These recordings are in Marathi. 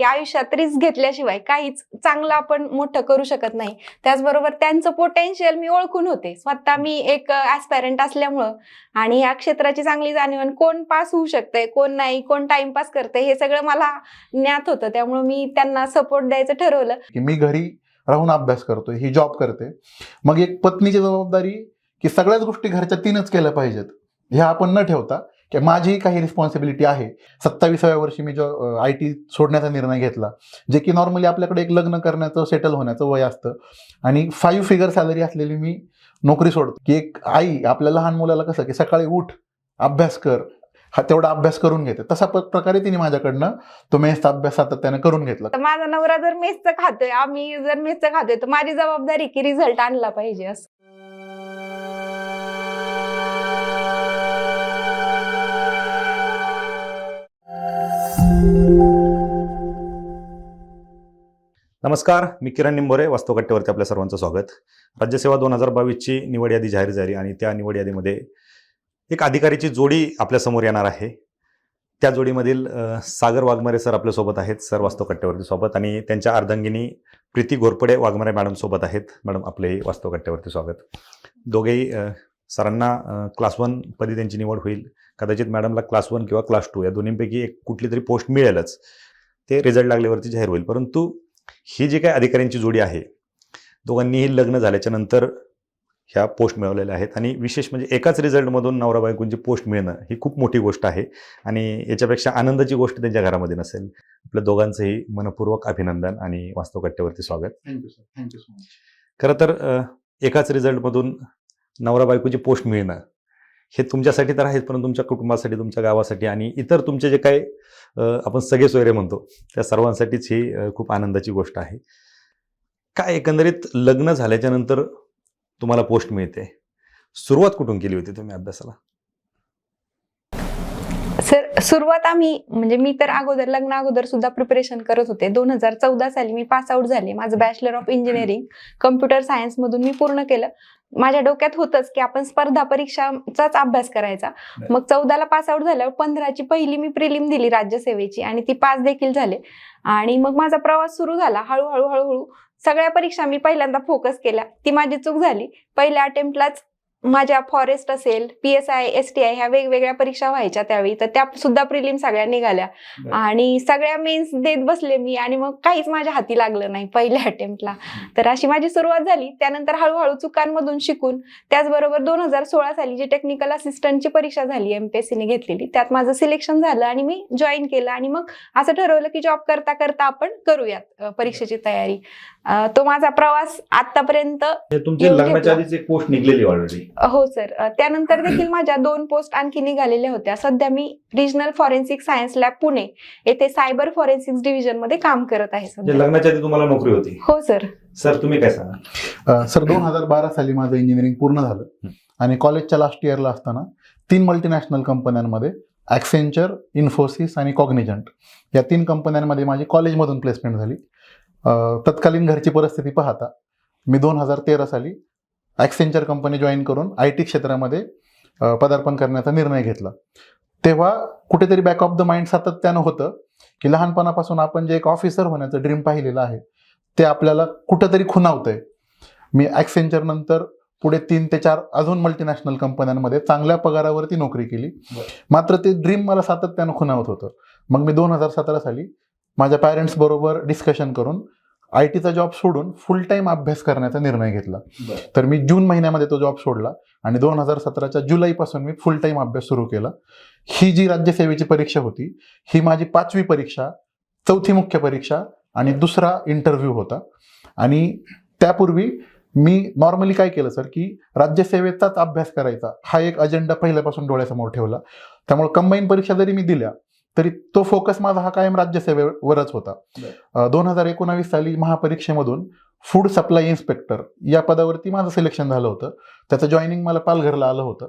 की आयुष्यात रिस्क घेतल्याशिवाय काहीच चांगलं आपण मोठं करू शकत नाही. त्याचबरोबर त्यांचं पोटेन्शियल मी ओळखून होते. स्वतः मी एक ऍस्पायरंट असल्यामुळं आणि या क्षेत्राची चांगली जाणीव, कोण पास होऊ शकतंय, कोण नाही, कोण टाइमपास करतंय, हे सगळं मला ज्ञात होतं. त्यामुळे मी त्यांना सपोर्ट द्यायचं ठरवलं. की मी घरी राहून अभ्यास करतोय, ही जॉब करते. मग एक पत्नीची जबाबदारी की सगळ्याच गोष्टी घरच्या तीनच केल्या पाहिजेत, ह्या आपण न ठेवता की माझी काही रिस्पॉन्सिबिलिटी आहे. 27व्या वर्षी मी IT सोडण्याचा निर्णय घेतला, जे की नॉर्मली आपल्याकडे एक लग्न करण्याचं, सेटल होण्याचं वय असतं. आणि 5 फिगर सॅलरी असलेली मी नोकरी सोडतो. की एक आई आपल्या लहान मुलाला कसं की सकाळी उठ, अभ्यास कर, हा तेवढा अभ्यास करून घेते, तसा प्रकारे तिने माझ्याकडनं तो मेसचा अभ्यास सातत्याने करून घेतला. तर माझा नवरा जर मेसचं खातोय, आम्ही जर मेसचं खातोय, तर माझी जबाबदारी की रिझल्ट आणला पाहिजे असं. नमस्कार, मी किरण निंबोरे, वास्तवकट्ट्यावरती आपल्या सर्वांचं स्वागत. राज्यसेवा 2022ची निवड यादी जाहीर झाली आणि त्या निवड यादीमध्ये एक अधिकारीची जोडी आपल्यासमोर येणार आहे. त्या जोडीमधील सागर वाघमारे सर आपल्यासोबत आहेत. सर वास्तवकट्ट्यावरती सोबत, आणि त्यांच्या अर्धांगिनी प्रीती घोरपडे वाघमारे मॅडम सोबत आहेत. मॅडम, आपलेही वास्तवकट्ट्यावरती स्वागत. दोघेही सरांना क्लास 1 पदी त्यांची निवड होईल. कदाचित मॅडमला क्लास 1 किंवा क्लास 2 या दोन्हीपैकी एक कुठली तरी पोस्ट मिळेलच, ते रिझल्ट लागल्यावरती जाहीर होईल. परंतु ही जी काही अधिकाऱ्यांची जोडी आहे, दोघांनीही लग्न झाल्याच्या नंतर ह्या पोस्ट मिळवलेल्या आहेत. आणि विशेष म्हणजे एकाच रिझल्टमधून नवरा बायकोंची पोस्ट मिळणं ही खूप मोठी गोष्ट आहे, आणि याच्यापेक्षा आनंदाची गोष्ट त्यांच्या घरामध्ये नसेल. आपल्या दोघांचंही मनपूर्वक अभिनंदन आणि वास्तवकट्ट्यावरती स्वागत. Thank you sir, thank you so much. खरं तर एकाच रिझल्टमधून नवरा बायकोची पोस्ट मिळणं हे तुमच्यासाठी तर आहेच, पण तुमच्या कुटुंबासाठी, तुमच्या गावासाठी आणि इतर तुमचे जे काही आपण सगळे सोयरे म्हणतो त्या सर्वांसाठीच ही खूप आनंदाची गोष्ट आहे. काय एकंदरीत लग्न झाल्याच्या नंतर तुम्हाला पोस्ट मिळते, सुरुवात कुठून केली होती तुम्ही अभ्यासाला? सर, सुरुवात म्हणजे मी तर लग्न अगोदर सुद्धा प्रिपरेशन करत होते. 2014 साली मी पास आउट झाले. माझं bachelor of engineering computer science मधून मी पूर्ण केलं. माझ्या डोक्यात होतंच की आपण स्पर्धा परीक्षांचाच अभ्यास करायचा. मग 14ला पास आउट झाल्यावर 15ची पहिली मी प्रिलिम दिली राज्यसेवेची, आणि ती पास देखील झाले. आणि मग माझा प्रवास सुरू झाला. हळूहळू सगळ्या परीक्षा मी पहिल्यांदा फोकस केल्या. ती माझी चूक झाली. पहिल्या अटेम्प्टलाच माझ्या फॉरेस्ट असेल, PSI, STI ह्या वेगवेगळ्या परीक्षा व्हायच्या त्यावेळी, तर त्या सुद्धा प्रिलिम सगळ्या निघाल्या आणि सगळ्या मेन्स देत बसले मी, आणि मग काहीच माझ्या हाती लागलं नाही पहिल्या अटेम्प्टला. तर अशी माझी सुरुवात झाली. त्यानंतर हळूहळू चुकांमधून शिकून, त्याचबरोबर 2016 साली जी टेक्निकल असिस्टंटची परीक्षा झाली MPSCने घेतलेली, त्यात माझं सिलेक्शन झालं आणि मी जॉईन केलं. आणि मग असं ठरवलं की जॉब करता करता आपण करूयात परीक्षेची तयारी. तो माझा प्रवास आतापर्यंत. तुमची लग्नाच्या आधीच एक पोस्ट निघलेली ऑलरेडी? हो सर, त्यानंतर देखील माझ्या 2 पोस्ट आणखी निघालेल्या होत्या. सध्या मी regional forensic science lab Pune येथे सायबर फॉरेन्सिक्स डिव्हिजन मध्ये काम करत आहे सध्या. लग्नाच्या आधी तुम्हाला नोकरी होती? हो सर. सर, तुम्ही काय सांगा? सर, 2012 साली माझं इंजिनिअरिंग पूर्ण झालं आणि कॉलेजच्या लास्ट इयरला असताना 3 मल्टीनॅशनल कंपन्यांमध्ये, ॲक्सेंचर, इन्फोसिस आणि कॉग्निजंट, या 3 कंपन्यांमध्ये माझी कॉलेजमधून प्लेसमेंट झाली. तत्कालीन घरची परिस्थिती पाहता मी 2013 साली ॲक्सेंचर कंपनी जॉईन करून IT क्षेत्रामध्ये पदार्पण करण्याचा निर्णय घेतला. तेव्हा कुठेतरी बॅक ऑफ द माइंड सातत्यानं होतं की लहानपणापासून आपण जे एक ऑफिसर होण्याचं ड्रीम पाहिलेलं आहे ते आपल्याला कुठंतरी खुणावतंय. मी ॲक्सेंचर नंतर पुढे 3 ते 4 अजून मल्टीनॅशनल कंपन्यांमध्ये चांगल्या पगारावरती नोकरी केली. मात्र ते ड्रीम मला सातत्यानं खुणावत होतं. मग मी 2017 साली माझ्या पॅरेंट्स बरोबर डिस्कशन करून ITचा जॉब सोडून फुल टाइम अभ्यास करण्याचा निर्णय घेतला. तर मी जून महिन्यामध्ये तो जॉब सोडला आणि 2017च्या जुलैपासून मी फुल टाइम अभ्यास सुरू केला. ही जी राज्यसेवेची परीक्षा होती, ही माझी 5वी परीक्षा, 4थी मुख्य परीक्षा आणि 2रा इंटरव्ह्यू होता. आणि त्यापूर्वी मी नॉर्मली काय केलं सर, की राज्यसेवेचाच अभ्यास करायचा हा एक अजेंडा पहिल्यापासून डोळ्यासमोर ठेवला. त्यामुळे कंबाईन परीक्षा जरी मी दिल्या तरी तो फोकस माझा हा कायम राज्यसेवेवरच होता. 2019 साली महापरीक्षेमधून फूड सप्लाय इन्स्पेक्टर या पदावरती माझं सिलेक्शन झालं होतं. त्याचं जॉईनिंग मला पालघरला आलं होतं.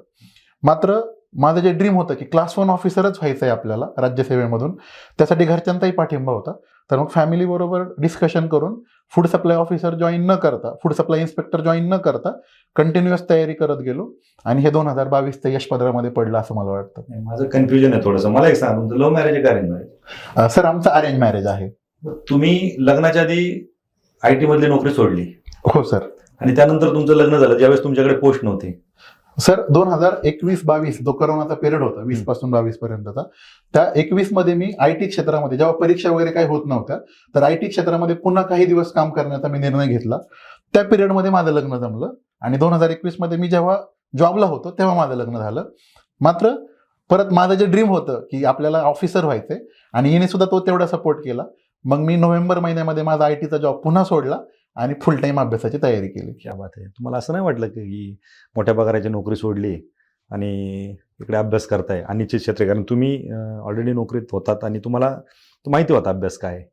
मात्र माझं जे ड्रीम होतं की क्लास 1 ऑफिसरच व्हायचं आहे आपल्याला राज्यसेवेमधून, त्यासाठी घरच्यांचाही पाठिंबा होता. तर मग फॅमिली बरोबर डिस्कशन करून फूड सप्लाय ऑफिसर जॉईन न करता, फूड सप्लाय इन्स्पेक्टर जॉईन न करता कंटिन्युअस तयारी करत गेलो आणि हे 2022चं यश पदरामध्ये पडलं असं मला वाटतं. माझं कन्फ्युजन आहे थोडंसं, मला एक सांग, तुमचं लव्ह मॅरेज आहे का अरेंज मॅरेज? सर, आमचं अरेंज मॅरेज आहे. तुम्ही लग्नाच्या आधी IT मधली नोकरी सोडली हो सर. आणि त्यानंतर तुमचं लग्न झालं, ज्यावेळेस तुमच्याकडे पोस्ट नव्हती. सर 2021-22 जो कोरोनाचा पिरियड होता 20 पासून 22 पर्यंतचा, त्या 21 मध्ये मी IT क्षेत्रामध्ये जेव्हा परीक्षा वगैरे काही होत नव्हत्या, तर IT क्षेत्रामध्ये पुन्हा काही दिवस काम करण्याचा मी निर्णय घेतला. त्या पिरियडमध्ये माझं लग्न जमलं आणि 2021 मध्ये मी जेव्हा जॉबला होतो तेव्हा माझं लग्न झालं. मात्र परत माझं जे ड्रीम होतं की आपल्याला ऑफिसर व्हायचंय आणि हिने सुद्धा तो तेवढा सपोर्ट केला. मग मी नोव्हेंबर महिन्यामध्ये माझा ITचा जॉब पुन्हा सोडला आणि फुल टाइम अभ्यासाची तयारी केली. क्या बात आहे. तुम्हाला असं नाही वाटलं की मोठ्या पगाराची नोकरी सोडली आणि इकडे अभ्यास करताय, अनिश्चित क्षेत्र, कारण तुम्ही ऑलरेडी नोकरीत होतात आणि तुम्हाला माहिती होता अभ्यास काय आहे?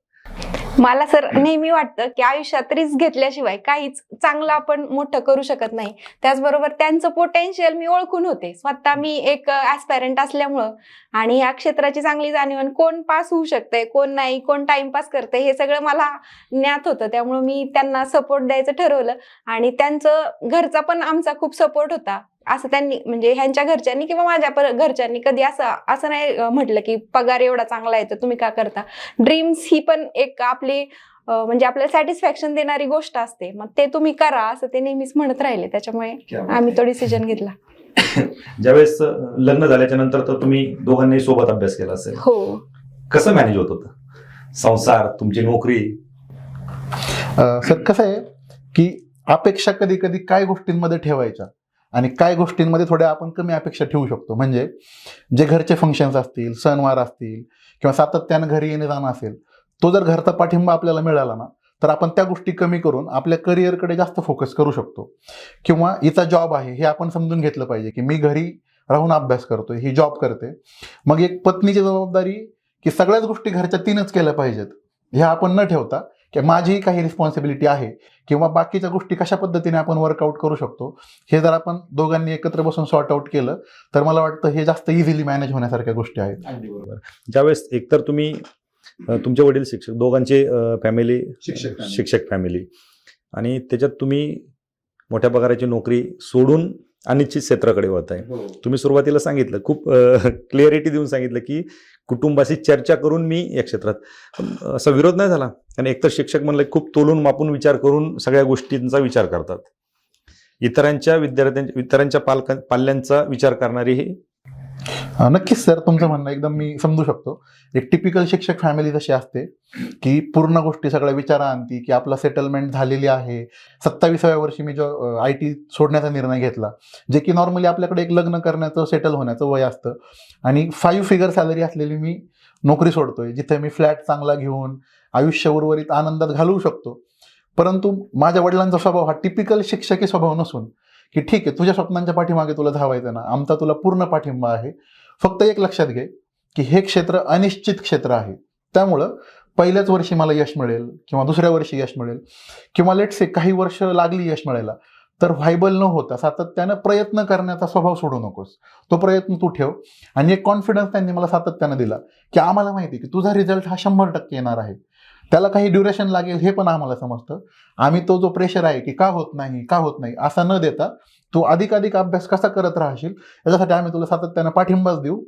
मला सर नेहमी वाटतं की आयुष्यात रिस्क घेतल्याशिवाय काहीच चांगलं आपण मोठं करू शकत नाही. त्याचबरोबर त्यांचं पोटेन्शियल मी ओळखून होते. स्वतः मी एक ऍस्पायरंट असल्यामुळं आणि या क्षेत्राची चांगली जाणीव, कोण पास होऊ शकतंय कोण नाही, कोण टाइमपास करतंय हे सगळं मला ज्ञात होतं. त्यामुळे मी त्यांना सपोर्ट द्यायचं ठरवलं आणि त्यांचं घरचा पण आमचा खूप सपोर्ट होता. असं त्यांनी म्हणजे ह्यांच्या घरच्यांनी किंवा माझ्या घरच्यांनी कधी असं नाही म्हटलं की पगार एवढा चांगला आहे तर तुम्ही का करता. ड्रीम्स ही पण एक आपली म्हणजे आपल्याला सॅटिस्फॅक्शन देणारी गोष्ट असते, मग ते तुम्ही करा असं ते नेहमीच म्हणत राहिले. त्याच्यामुळे आम्ही तो डिसिजन घेतला. ज्यावेळेस लग्न झाल्याच्या नंतर तर तुम्ही दोघांनी सोबत अभ्यास केला असेल. हो. कसं मॅनेज होत होतं संसार, तुमची नोकरी? सर कसं आहे की अपेक्षा कधी कधी काय गोष्टींमध्ये ठेवायच्या आणि काय गोष्टींमध्ये थोड्या आपण कमी अपेक्षा ठेवू शकतो. म्हणजे जे घरचे फंक्शन्स असतील, सणवार असतील किंवा सातत्यानं घरी येणे जाणं असेल, तो जर घरचा पाठिंबा आपल्याला मिळाला ना तर आपण त्या गोष्टी कमी करून आपल्या करिअरकडे जास्त फोकस करू शकतो. किंवा हिचा जॉब आहे हे आपण समजून घेतलं पाहिजे की मी घरी राहून अभ्यास करतोय, ही जॉब करते. मग एक पत्नीची जबाबदारी की सगळ्याच गोष्टी घरच्या तीनच केल्या पाहिजेत हे आपण न ठेवता की माझीही काही रिस्पॉन्सिबिलिटी आहे किंवा बाकीच्या गोष्टी कशा पद्धतीने आपण वर्कआउट करू शकतो हे जर आपण दोघांनी एकत्र बसून सॉर्ट आउट केलं तर मला वाटतं हे जास्त इझिली मॅनेज होण्यासारख्या गोष्टी आहेत. बरोबर. ज्यावेळेस एकतर तुम्ही तुमचे वडील शिक्षक, दोघांची फॅमिली शिक्षक फॅमिली, आणि त्याच्यात तुम्ही मोठ्या पगाराची नोकरी सोडून अनिश्चित क्षेत्राकडे वळत आहे. तुम्ही सुरुवातीला सांगितलं, खूप क्लिअरिटी देऊन सांगितलं की कुटुंबाशी चर्चा करून मी या क्षेत्रात, असा विरोध नाही झाला. आणि एकतर शिक्षक म्हणलं खूप तोलून मापून विचार करून सगळ्या गोष्टींचा विचार करतात. इतरांच्या पाल्यांचा विचार करणारी ही. नक्कीच सर, तुमचं म्हणणं एकदम मी समजू शकतो. एक टिपिकल शिक्षक फॅमिली जशी असते की पूर्ण गोष्टी सगळ्या विचारा आणती की आपला सेटलमेंट झालेली आहे. 27व्या वर्षी मी जो IT सोडण्याचा निर्णय घेतला, जे की नॉर्मली आपल्याकडे एक लग्न करण्याचं, सेटल होण्याचं वय असतं, आणि 5 फिगर सॅलरी असलेली मी नोकरी सोडतोय जिथे मी फ्लॅट चांगला घेऊन आयुष्य उर्वरित आनंदात घालवू शकतो. परंतु माझ्या वडिलांचा स्वभाव हा टिपिकल शिक्षकी स्वभाव नसून की ठीक आहे, तुझ्या स्वप्नांच्या पाठीमागे तुला धावायचं ना, आमचा तुला पूर्ण पाठिंबा आहे. फक्त एक लक्षात घे की हे क्षेत्र अनिश्चित क्षेत्र आहे. त्यामुळं पहिल्याच वर्षी मला यश मिळेल किंवा दुसऱ्या वर्षी यश मिळेल किंवा लेट्स से काही वर्ष लागली यश मिळायला, तर व्हायबल न होता सातत्यानं प्रयत्न करण्याचा स्वभाव सोडू नकोस. तो प्रयत्न तू ठेव. आणि एक कॉन्फिडन्स त्यांनी मला सातत्यानं दिला की आम्हाला माहिती की तुझा रिझल्ट हा 100% येणार आहे. त्याला काही ड्युरेशन लागेल हे पण आम्हाला समजतं. आम्ही तो जो प्रेशर आहे की का होत नाही असा न देता तू अधिकाधिक अभ्यास कसा करत राहशील याच्यासाठी आम्ही तुला सातत्यानं पाठिंबाच देऊ.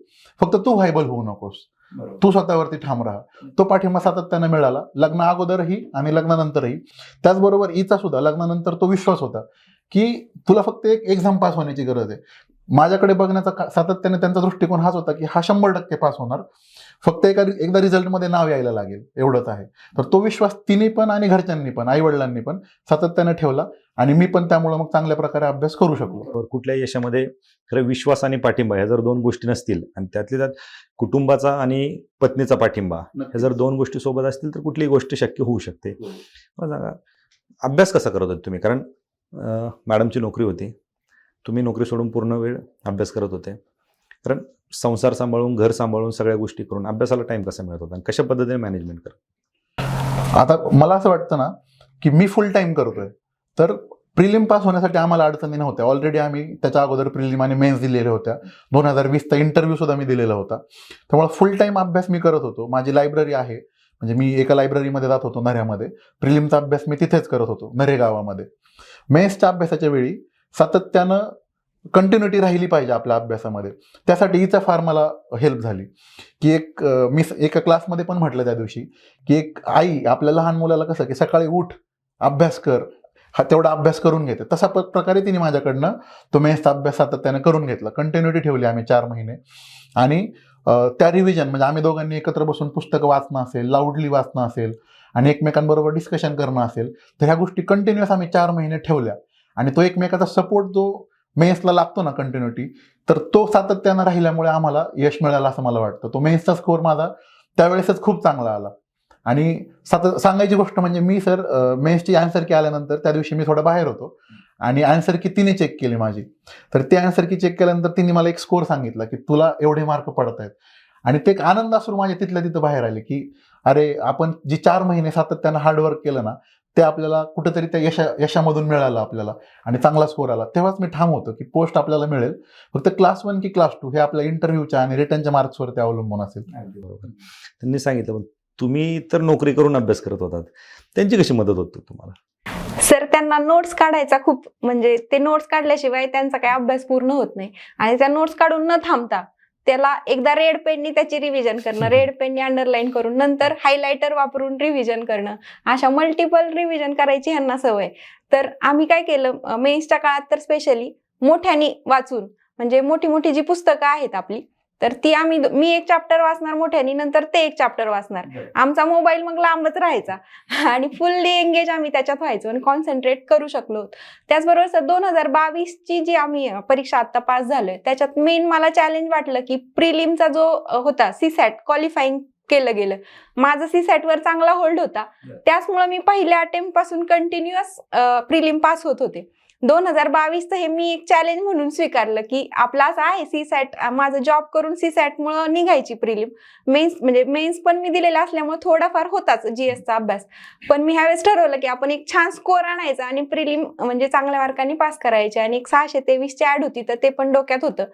फक्त तू व्हायबल होऊ नकोस, तू स्वतःवरती ठाम राहा. तो पाठिंबा सातत्यानं मिळाला, लग्ना अगोदरही आणि लग्नानंतरही. त्याचबरोबर हिचा सुद्धा लग्नानंतर तो विश्वास होता की तुला फक्त एक एक्झाम पास होण्याची गरज आहे. माझ्याकडे बघण्याचा सातत्याने त्यांचा दृष्टिकोन हाच होता की हा 100% पास होणार, फक्त एकदा रिझल्टमध्ये नाव यायला लागेल, एवढंच आहे. तर तो विश्वास तिने पण आणि घरच्यांनी पण, आई वडिलांनी पण सातत्याने ठेवला आणि मी पण त्यामुळे मग चांगल्या प्रकारे अभ्यास करू शकलो. कुठल्याही यशामध्ये खरं विश्वास आणि पाठिंबा ह्या जर 2 गोष्टी नसतील आणि त्यातल्या त्यात कुटुंबाचा आणि पत्नीचा पाठिंबा ह्या जर 2 गोष्टी सोबत असतील तर कुठलीही गोष्ट शक्य होऊ शकते. मला सांगा, अभ्यास कसा करत होते तुम्ही? कारण मॅडमची नोकरी होती, तुम्ही नोकरी सोडून पूर्ण वेळ अभ्यास करत होते. कारण संसार सांभाळून, घर सांभाळून, सगळ्या गोष्टी करून अभ्यासाला टाइम कसा मिळत होता आणि कशा पद्धतीने मॅनेजमेंट करत? आता मला असं वाटतं ना की मी फुल टाइम करतोय, तर प्रिलिम पास होण्यासाठी आम्हाला अडचणी नव्हत्या. ऑलरेडी आम्ही त्याच्या अगोदर प्रिलिम आणि मेन्स दिलेल्या होत्या. 2020चा इंटरव्ह्यू सुद्धा मी दिलेला होता. त्यामुळे फुल टाइम अभ्यास मी करत होतो. माझी लायब्ररी आहे, म्हणजे मी एका लायब्ररीमध्ये जात होतो नऱ्यामध्ये. प्रिलिमचा अभ्यास मी तिथेच करत होतो नरे गावामध्ये. मेन्सच्या अभ्यासाच्या वेळी सातत्यानं कंटिन्युटी राहिली पाहिजे आपल्या अभ्यासामध्ये. त्यासाठी हिचा फार मला हेल्प झाली की मी एका क्लासमध्ये पण म्हटलं त्या दिवशी की एक आई आपल्या लहान मुलाला कसं की सकाळी उठ, अभ्यास कर, हा तेवढा अभ्यास करून घेते, तसा प्रकारे तिने माझ्याकडनं तो मेन्सचा अभ्यास सातत्याने करून घेतला. कंटिन्युटी ठेवली आम्ही 4 महिने. आणि त्या रिव्हिजन म्हणजे आम्ही दोघांनी एकत्र बसून पुस्तकं वाचणं असेल, लाऊडली वाचणं असेल आणि एकमेकांबरोबर डिस्कशन करणं असेल, तर ह्या गोष्टी कंटिन्युअस आम्ही 4 महिने ठेवल्या. आणि तो एकमेकाचा सपोर्ट जो मेन्सला लागतो ना कंटिन्युटी, तर तो सातत्यानं राहिल्यामुळे आम्हाला यश मिळालं असं मला वाटतं. तो मेन्सचा स्कोअर माझा त्यावेळेसच खूप चांगला आला. आणि सांगायची गोष्ट म्हणजे मी सर मेन्सची आन्सर की आल्यानंतर त्या दिवशी मी थोडा बाहेर होतो आणि आन्सर की तिने चेक केली माझी. तर ती आन्सर की चेक केल्यानंतर तिने मला एक स्कोअर सांगितला की तुला एवढे मार्क पडत आहेत. आणि ते एक आनंद असून माझ्या तिथल्या तिथं बाहेर आले की अरे आपण जी 4 महिने सातत्यानं हार्डवर्क केलं ना, ते आपल्याला कुठेतरी त्या यशामधून मिळालं आपल्याला आणि चांगला स्कोअर आला. तेव्हाच मी ठाम होतो की पोस्ट आपल्याला मिळेल, फक्त क्लास 1 की क्लास 2 हे आपल्या इंटरव्ह्यूच्या आणि रिटर्नच्या मार्क्सवरती अवलंबून असेल. बरोबर. त्यांनी सांगितलं, पण तुम्ही तर नोकरी करून अभ्यास करत होतात, त्यांची कशी मदत होती तुम्हाला? सर त्यांना नोट्स काढायचा खूप, म्हणजे ते नोट्स काढल्याशिवाय त्यांचा काही अभ्यास पूर्ण होत नाही. आणि त्या नोट्स काढून न थांबता त्याला एकदा रेड पेननी त्याची रिव्हिजन करणं, रेड पेननी अंडरलाईन करून नंतर हायलायटर वापरून रिव्हिजन करणं, अशा मल्टिपल रिव्हिजन करायची ह्यांना सवय. तर आम्ही काय केलं, मेन्सच्या काळात तर स्पेशली मोठ्यानी वाचून, म्हणजे मोठी मोठी जी पुस्तकं आहेत आपली, तर ती मी एक चॅप्टर वाचणार मोठ्यानी, नंतर ते एक चॅप्टर वाचणार. आमचा मोबाईल मग लांबच राहायचा आणि फुल्ली एंगेज आम्ही त्याच्यात व्हायचो आणि कॉन्सन्ट्रेट करू शकलो. त्याचबरोबर सर 2022ची जी आम्ही परीक्षा आता पास झालोय, त्याच्यात मेन मला चॅलेंज वाटलं की प्रिलिमचा जो होता सीसॅट क्वालिफाईंग केलं गेलं. माझं सीसॅट वर चांगला होल्ड होता, त्याचमुळे मी पहिल्या अटेम्प्ट पासून कंटिन्युअस प्रिलिम पास होत होते. 2022 हे मी एक चॅलेंज म्हणून स्वीकारलं की आपला असं आहे सीसॅट, माझं जॉब करून सीसॅट मुळे निघायची प्रिलिम. मेन्स पण मी दिलेला असल्यामुळे थोडाफार होताच जीएसचा अभ्यास, पण मी ह्यावेळेस ठरवलं की आपण एक छान स्कोअर आणायचा आणि प्रिलिम म्हणजे चांगल्या मार्कांनी पास करायचे. आणि एक 623ची ऍड होती, तर ते पण डोक्यात होतं.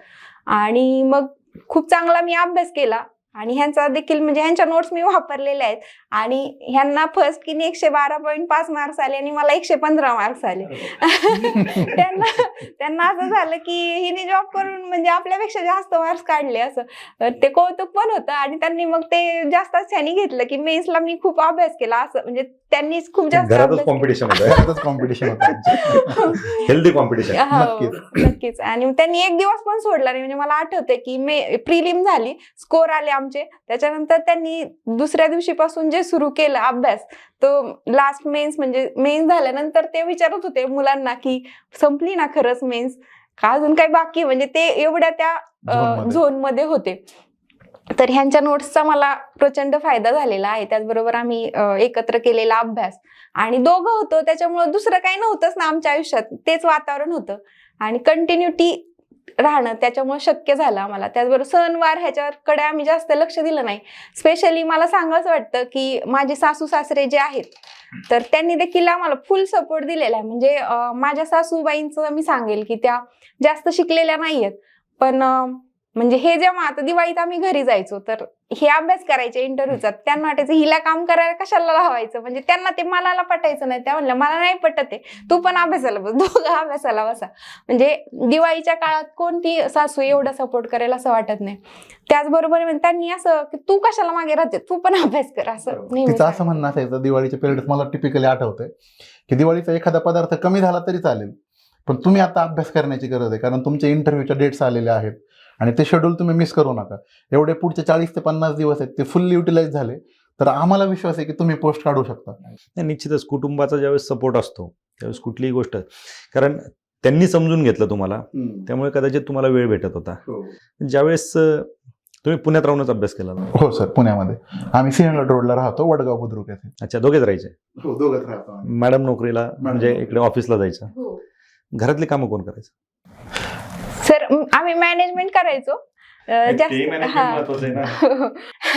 आणि मग खूप चांगला मी अभ्यास केला आणि ह्यांचा देखील म्हणजे ह्यांच्या नोट्स मी वापरलेल्या आहेत. आणि ह्यांना फर्स्ट की 112.5 मार्क्स आले आणि मला 115 मार्क्स आले. त्यांना असं झालं की हिने जॉब करून म्हणजे आपल्यापेक्षा जास्त मार्क्स काढले, असं ते कौतुक पण होतं. आणि त्यांनी मग ते जास्तच छान घेतलं की मेन्सला मी खूप अभ्यास केला, असं म्हणजे त्यांनी खूप जास्त घरातच कॉम्पिटिशन होतं, हेल्दी कॉम्पिटिशन. नक्कीच. आणि त्यांनी एक दिवस पण सोडला नाही. म्हणजे मला आठवतंय की प्रिलिम झाली, स्कोर आले आमचे, त्याच्यानंतर त्यांनी दुसऱ्या दिवशीपासून जे सुरू केलं अभ्यास, तो लास्ट मेन्स म्हणजे मेन्स झाल्यानंतर ते विचारत होते मुलांना की संपली ना खरंच मेन्स का अजून काही बाकी, म्हणजे ते एवढ्या त्या झोन मध्ये होते. तर ह्यांच्या नोट्सचा मला प्रचंड फायदा झालेला आहे. त्याचबरोबर आम्ही एकत्र केलेला अभ्यास आणि दोघं होतो, त्याच्यामुळे दुसरं काही नव्हतंच ना आमच्या आयुष्यात, तेच वातावरण होतं आणि कंटिन्युटी राहणं त्याच्यामुळे शक्य झालं आम्हाला. त्याचबरोबर सणवार ह्याच्याकडे आम्ही जास्त लक्ष दिलं नाही. स्पेशली मला सांगायचं वाटतं की माझे सासू सासरे जे आहेत, तर त्यांनी देखील आम्हाला फुल सपोर्ट दिलेला आहे. म्हणजे माझ्या सासूबाईंचं मी सांगेल की त्या जास्त शिकलेल्या नाहीयेत, पण म्हणजे हे जेव्हा आता दिवाळीत आम्ही घरी जायचो तर हे अभ्यास करायचे इंटरव्ह्यूचा, त्यांना वाटायचं हिला काम करायला कशाला लावायचं, म्हणजे त्यांना ते मनाला पटायचं नाही. त्या म्हणल्या मला नाही पटत आहे, तू पण अभ्यासाला बस, दोघं अभ्यासाला बसा. म्हणजे दिवाळीच्या काळात कोणती सासू एवढा सपोर्ट करेल असं वाटत नाही. त्याचबरोबर त्यांनी असं की तू कशाला मागे राहते, तू पण अभ्यास कर, असं तिचं असं म्हणणं असायचं. दिवाळीच्या पिरियड मला टिपिकली आठवतंय की दिवाळीचा एखादा पदार्थ कमी झाला तरी चालेल, पण तुम्ही आता अभ्यास करण्याची गरज आहे, कारण तुमच्या इंटरव्ह्यूच्या डेट्स आलेल्या आहेत आणि ते शेड्यूल तुम्ही मिस करू नका. एवढे पुढचे 40 ते 50 दिवस आहेत ते फुल्ली युटिलाइज झाले तर आम्हाला विश्वास आहे की तुम्ही पोस्ट काढू शकता. निश्चितच कुटुंबाचा ज्यावेळेस सपोर्ट असतो त्यावेळेस कुठलीही गोष्ट, कारण त्यांनी समजून घेतलं तुम्हाला, त्यामुळे कदाचित तुम्हाला वेळ भेटत होता. ज्यावेळेस तुम्ही पुण्यात राहूनच अभ्यास केला? हो सर, पुण्यामध्ये. आम्ही सिंहगड रोडला राहतो, वडगाव बुद्रुक येथे. अच्छा, दोघेच राहायचे? हो, दोघेच राहतो. मॅडम नोकरीला म्हणजे इकडे ऑफिसला जायचं, घरातली कामं कोण करायचं? सर आम्ही मॅनेजमेंट करायचो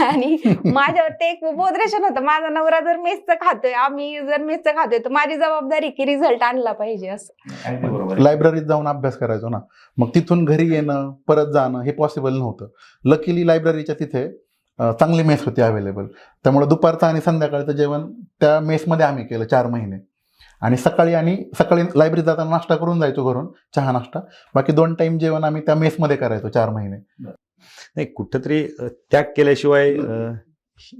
आणि माझ्यावर ते एक बोधरेशन होतं, माझा नवरा जर मेसचं खातोय, आम्ही जर मेसचं खातोय, तर माझी जबाबदारी की रिझल्ट आणला पाहिजे. असं लायब्ररीत जाऊन अभ्यास करायचो ना, मग तिथून घरी येणं परत जाणं हे पॉसिबल नव्हतं. लकीली लायब्ररीच्या तिथे चांगली मेस होती अवेलेबल, त्यामुळे दुपारचं आणि संध्याकाळचं जेवण त्या मेसमध्ये आम्ही केलं 4 महिने. आणि सकाळी लायब्ररीत जाताना नाश्ता करून जायचो घरून, चहा नाश्ता. बाकी 2 टाइम जेवण आम्ही त्या मेसमध्ये करायचो 4 महिने. नाही, कुठंतरी त्याग केल्याशिवाय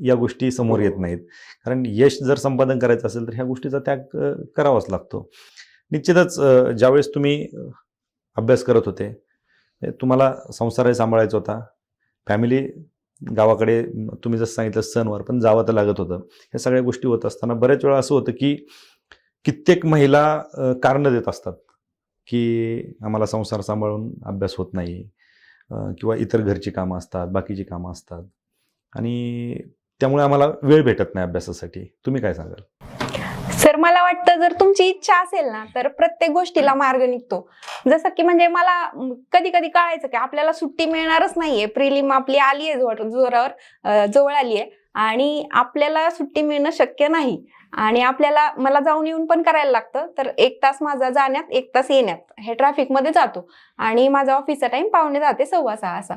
या गोष्टी समोर येत नाहीत. कारण यश जर संपादन करायचं असेल तर ह्या गोष्टीचा त्याग करावाच लागतो. निश्चितच ज्यावेळेस तुम्ही अभ्यास करत होते, तुम्हाला संसारही सांभाळायचा होता, फॅमिली गावाकडे तुम्ही जसं सांगितलं सणवार पण जावं तर लागत होतं. ह्या सगळ्या गोष्टी होत असताना बऱ्याच वेळा असं होतं की कित्येक महिला कारणं देत असतात की आम्हाला संसार सांभाळून अभ्यास होत नाही, किंवा इतर घरची कामं असतात, बाकीची कामं असतात, आणि त्यामुळे आम्हाला वेळ भेटत नाही अभ्यासासाठी. तुम्ही काय सांगाल? सर, मला वाटतं जर तुमची इच्छा असेल ना तर प्रत्येक गोष्टीला मार्ग निघतो. जसं की म्हणजे मला कधी कधी कळायचं की आपल्याला सुट्टी मिळणारच नाहीये, प्रिलिम आपली आली आहे जोरावर जवळ आली आहे आणि आपल्याला सुट्टी मिळणं शक्य नाही आणि मला जाऊन येऊन पण करायला लागतं. तर 1 तास माझा जाण्यात 1 तास येण्यात हे ट्रॅफिकमध्ये जातो आणि माझा ऑफिसचा टाइम 5:45 ते 6:15 असा.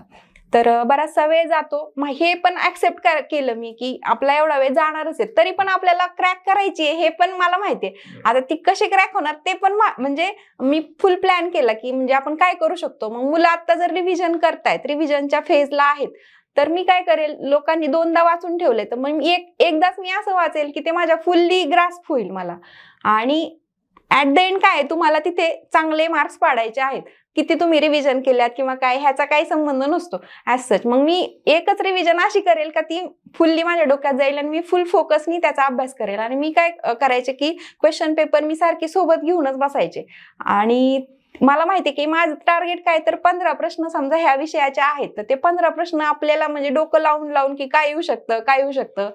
तर बराचसा वेळ जातो. मग हे पण ऍक्सेप्ट केलं मी की आपला एवढा वेळ जाणारच आहे, तरी पण आपल्याला क्रॅक करायची आहे हे पण मला माहितीये. आता ती कशी क्रॅक होणार ते पण म्हणजे मी फुल प्लॅन केला की म्हणजे आपण काय करू शकतो. मग मुलं आता जर रिव्हिजन करतायत, रिव्हिजनच्या फेजला आहेत, तर मी काय करेल, लोकांनी 2दा वाचून ठेवले तर मग एकदाच मी असं वाचेल की ते माझ्या फुल्ली ग्रास्प होईल मला. आणि ऍट द एंड काय, तुम्हाला तिथे चांगले मार्क्स पाडायचे आहेत. किती तुम्ही रिव्हिजन केल्यात किंवा काय ह्याचा काही संबंध नसतो ऍज सच. मग मी एकच रिव्हिजन अशी करेल का ती फुल्ली माझ्या डोक्यात जाईल आणि मी फुल फोकसनी त्याचा अभ्यास करेल. आणि मी काय करायचे की क्वेश्चन पेपर मी सारखी सोबत घेऊनच बसायचे. आणि मला माहितीये की माझं टार्गेट काय, तर 15 प्रश्न समजा ह्या विषयाचे आहेत तर ते 15 प्रश्न आपल्याला म्हणजे डोकं लावून की काय येऊ शकतं,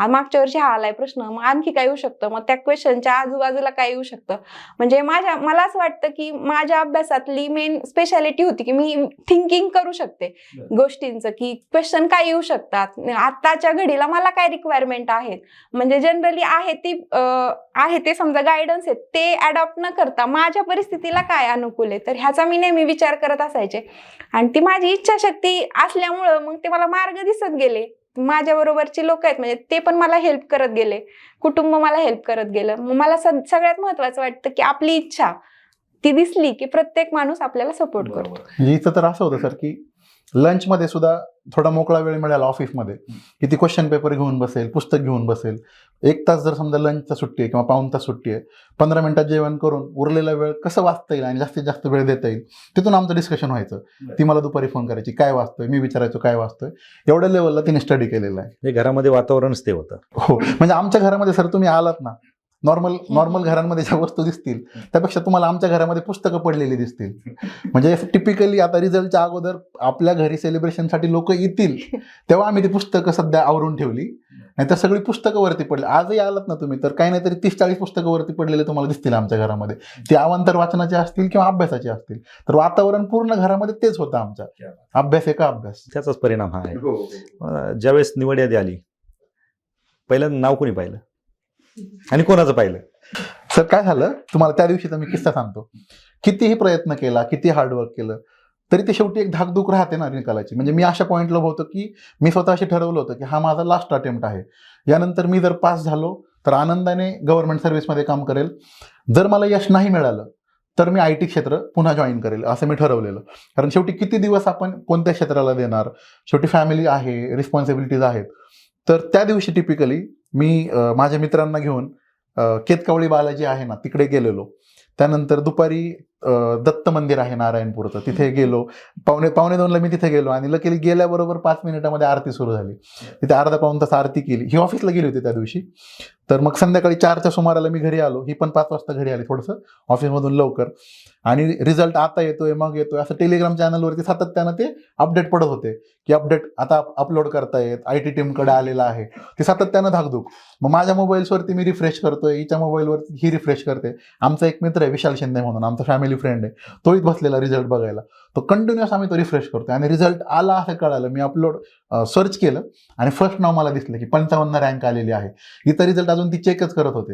मागच्या वर्षी हा आलाय प्रश्न, मग आणखी काय येऊ शकतं, मग त्या क्वेश्चनच्या आजूबाजूला काय येऊ शकतं. म्हणजे मला असं वाटतं की माझ्या अभ्यासातली मेन स्पेशालिटी होती की मी थिंकिंग करू शकते गोष्टींचं, की क्वेश्चन काय येऊ शकतात, आताच्या घडीला मला काय रिक्वायरमेंट आहेत. म्हणजे जनरली आहे ते समजा गायडन्स आहेत ते अडॉप्ट न करता माझ्या परिस्थितीला काय अनुकूल आहे, तर ह्याचा मी नेहमी विचार करत असायचे. आणि ती माझी इच्छाशक्ती असल्यामुळं मग ते मला मार्ग दिसत गेले. माझ्या बरोबरची लोक आहेत म्हणजे ते पण मला हेल्प करत गेले, कुटुंब मला हेल्प करत गेलं. मग मला सगळ्यात महत्वाचं वाटतं की आपली इच्छा ती दिसली की प्रत्येक माणूस आपल्याला सपोर्ट करतो. म्हणजे इथं तर असं होतं सर की लंचमध्ये सुद्धा थोडा मोकळा वेळ मिळाला ऑफिसमध्ये की ती क्वेश्चन पेपर घेऊन बसेल, पुस्तक घेऊन बसेल. 1 तास जर समजा लंचचा सुट्टी आहे किंवा पाऊण तास सुट्टी आहे, 15 मिनिटात जेवण करून उरलेला वेळ कसं वाचता येईल आणि जास्तीत जास्त वेळ देता येईल तिथून आमचं डिस्कशन व्हायचं. ती मला दुपारी फोन करायची, काय वाचतोय, मी विचारायचो काय वाचतोय. एवढ्या लेवलला तिने स्टडी केलेला आहे. हे घरामध्ये वातावरणच ते होतं. हो, म्हणजे आमच्या घरामध्ये सर तुम्ही आलात ना, नॉर्मल घरांमध्ये ज्या वस्तू दिसतील त्यापेक्षा तुम्हाला आमच्या घरामध्ये पुस्तकं पडलेली दिसतील. म्हणजे टिपिकली आता रिझल्टच्या अगोदर आपल्या घरी सेलिब्रेशनसाठी लोक येतील तेव्हा आम्ही ती पुस्तकं सध्या आवरून ठेवली, नाहीतर सगळी पुस्तकं वरती पडली. आजही आलात ना तुम्ही तर काही नाहीतरी 30-40 पुस्तकं वरती पडलेले तुम्हाला दिसतील आमच्या घरामध्ये. ती अवांतर वाचनाची असतील किंवा अभ्यासाची असतील. तर वातावरण पूर्ण घरामध्ये तेच होतं आमच्या, अभ्यास एका अभ्यास. त्याचाच परिणाम हा आहे. ज्यावेळेस निवड यादी आली, पहिलं नाव कोणी पाहिलं आणि कोणाचं पाहिलं? सर काय झालं, तुम्हाला त्या दिवशीचा मी किस्सा सांगतो. कितीही प्रयत्न केला, किती हार्डवर्क केलं तरी ते शेवटी एक धाकधूक राहते ना निकालाची. म्हणजे मी अशा पॉईंटला होतो की मी स्वतःशी ठरवलं होतं की हा माझा लास्ट अटेम्प्ट आहे. यानंतर मी जर पास झालो तर आनंदाने गव्हर्नमेंट सर्व्हिसमध्ये काम करेल. जर मला यश नाही मिळालं तर मी IT क्षेत्र पुन्हा जॉईन करेल असं मी ठरवलेलं. कारण शेवटी किती दिवस आपण कोणत्या क्षेत्राला देणार, शेवटी फॅमिली आहे, रिस्पॉन्सिबिलिटीज आहेत. तर त्या दिवशी टिपिकली मी माझ्या मित्रांना घेऊन केतकावळी बालाजी आहे ना तिकडे गेलेलो. त्यानंतर दुपारी दत्त मंदिर आहे नारायणपूरचं, तिथे गेलो. पावणे 2ला मी तिथे गेलो आणि लकीली गेल्याबरोबर 5 मिनिटामध्ये आरती सुरू झाली. तिथे अर्धा पाऊण तास आरती केली. ही ऑफिसला गेली होती त्या दिवशी. तर मग संध्याकाळी 4च्या सुमाराला मी घरी आलो. ही पण 5 वाजता घरी आली थोडंसं ऑफिसमधून लवकर. आणि रिझल्ट आता येतोय मग येतोय असं टेलिग्राम चॅनलवरती सातत्यानं ते अपडेट पडत होते की अपडेट आता अपलोड करतायत, IT टीमकडे आलेला आहे. ते सातत्यानं धाकधूक. मग माझ्या मोबाईल्सवरती मी रिफ्रेश करतोय, हिच्या मोबाईलवरती ही रिफ्रेश करते. आमचा एक मित्र आहे विशाल शिंदे म्हणून, आमचा फॅमिली फ्रेंड आहे, तोही बसलेला रिझल्ट बघायला. तो कंटिन्युअस आम्ही तो रिफ्रेश करतोय आणि रिझल्ट आला असं कळालं. मी सर्च केलं आणि फर्स्ट नाव मला दिसलं की 55 रँक आलेली आहे. इतर रिझल्ट अजून ती चेकच करत होते.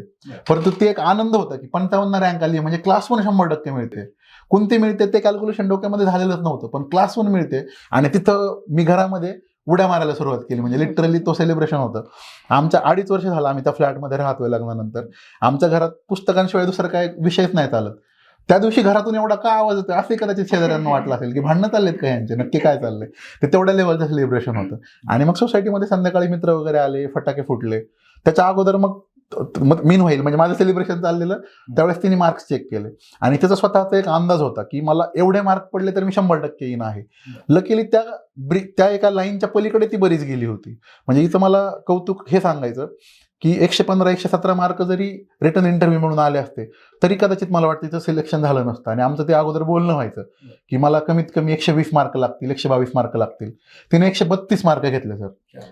परंतु ते एक आनंद होता की 55 रँक आली म्हणजे क्लास 1 100% मिळते. कोणती मिळते ते कॅल्क्युलेशन डोक्यामध्ये झालेलंच नव्हतं, पण क्लास 1 मिळते. आणि तिथं मी घरामध्ये उड्या मारायला सुरुवात केली. म्हणजे लिटरली तो सेलिब्रेशन होतं. आमच्या 2.5 वर्ष झालं आम्ही त्या फ्लॅटमध्ये राहतोय लग्नानंतर. आमच्या घरात पुस्तकांशिवाय दुसरं काय विषयच नाही चालत. त्या दिवशी घरातून एवढा का आवाज होतो असे कदाचित शेजाऱ्यांना वाटलं असेल की भांडणं चाललेत का यांचे, नक्की काय चाललंय. ते तेवढ्या लेवलचं सेलिब्रेशन होतं. आणि मग सोसायटीमध्ये संध्याकाळी मित्र वगैरे आले, फटाके फुटले. त्याच्या अगोदर मग मीन होईल म्हणजे माझं सेलिब्रेशन चाललेलं त्यावेळेस तिने मार्क्स चेक केले आणि त्याचा स्वतःचा एक अंदाज होता की मला एवढे मार्क पडले तर मी 100% येईन आहे. लकीली त्या एका लाईनच्या पलीकडे ती बरीच गेली होती. म्हणजे इथं मला कौतुक हे सांगायचं की 115-117 मार्क जरी रिटर्न इंटरव्ह्यू म्हणून आले असते तरी कदाचित मला वाटतं तिचं सिलेक्शन झालं नसतं. आणि आमचं ते अगोदर बोलणं व्हायचं की मला कमीत कमी 120 मार्क लागतील, 122 मार्क लागतील. तिने 132 मार्क घेतले सर.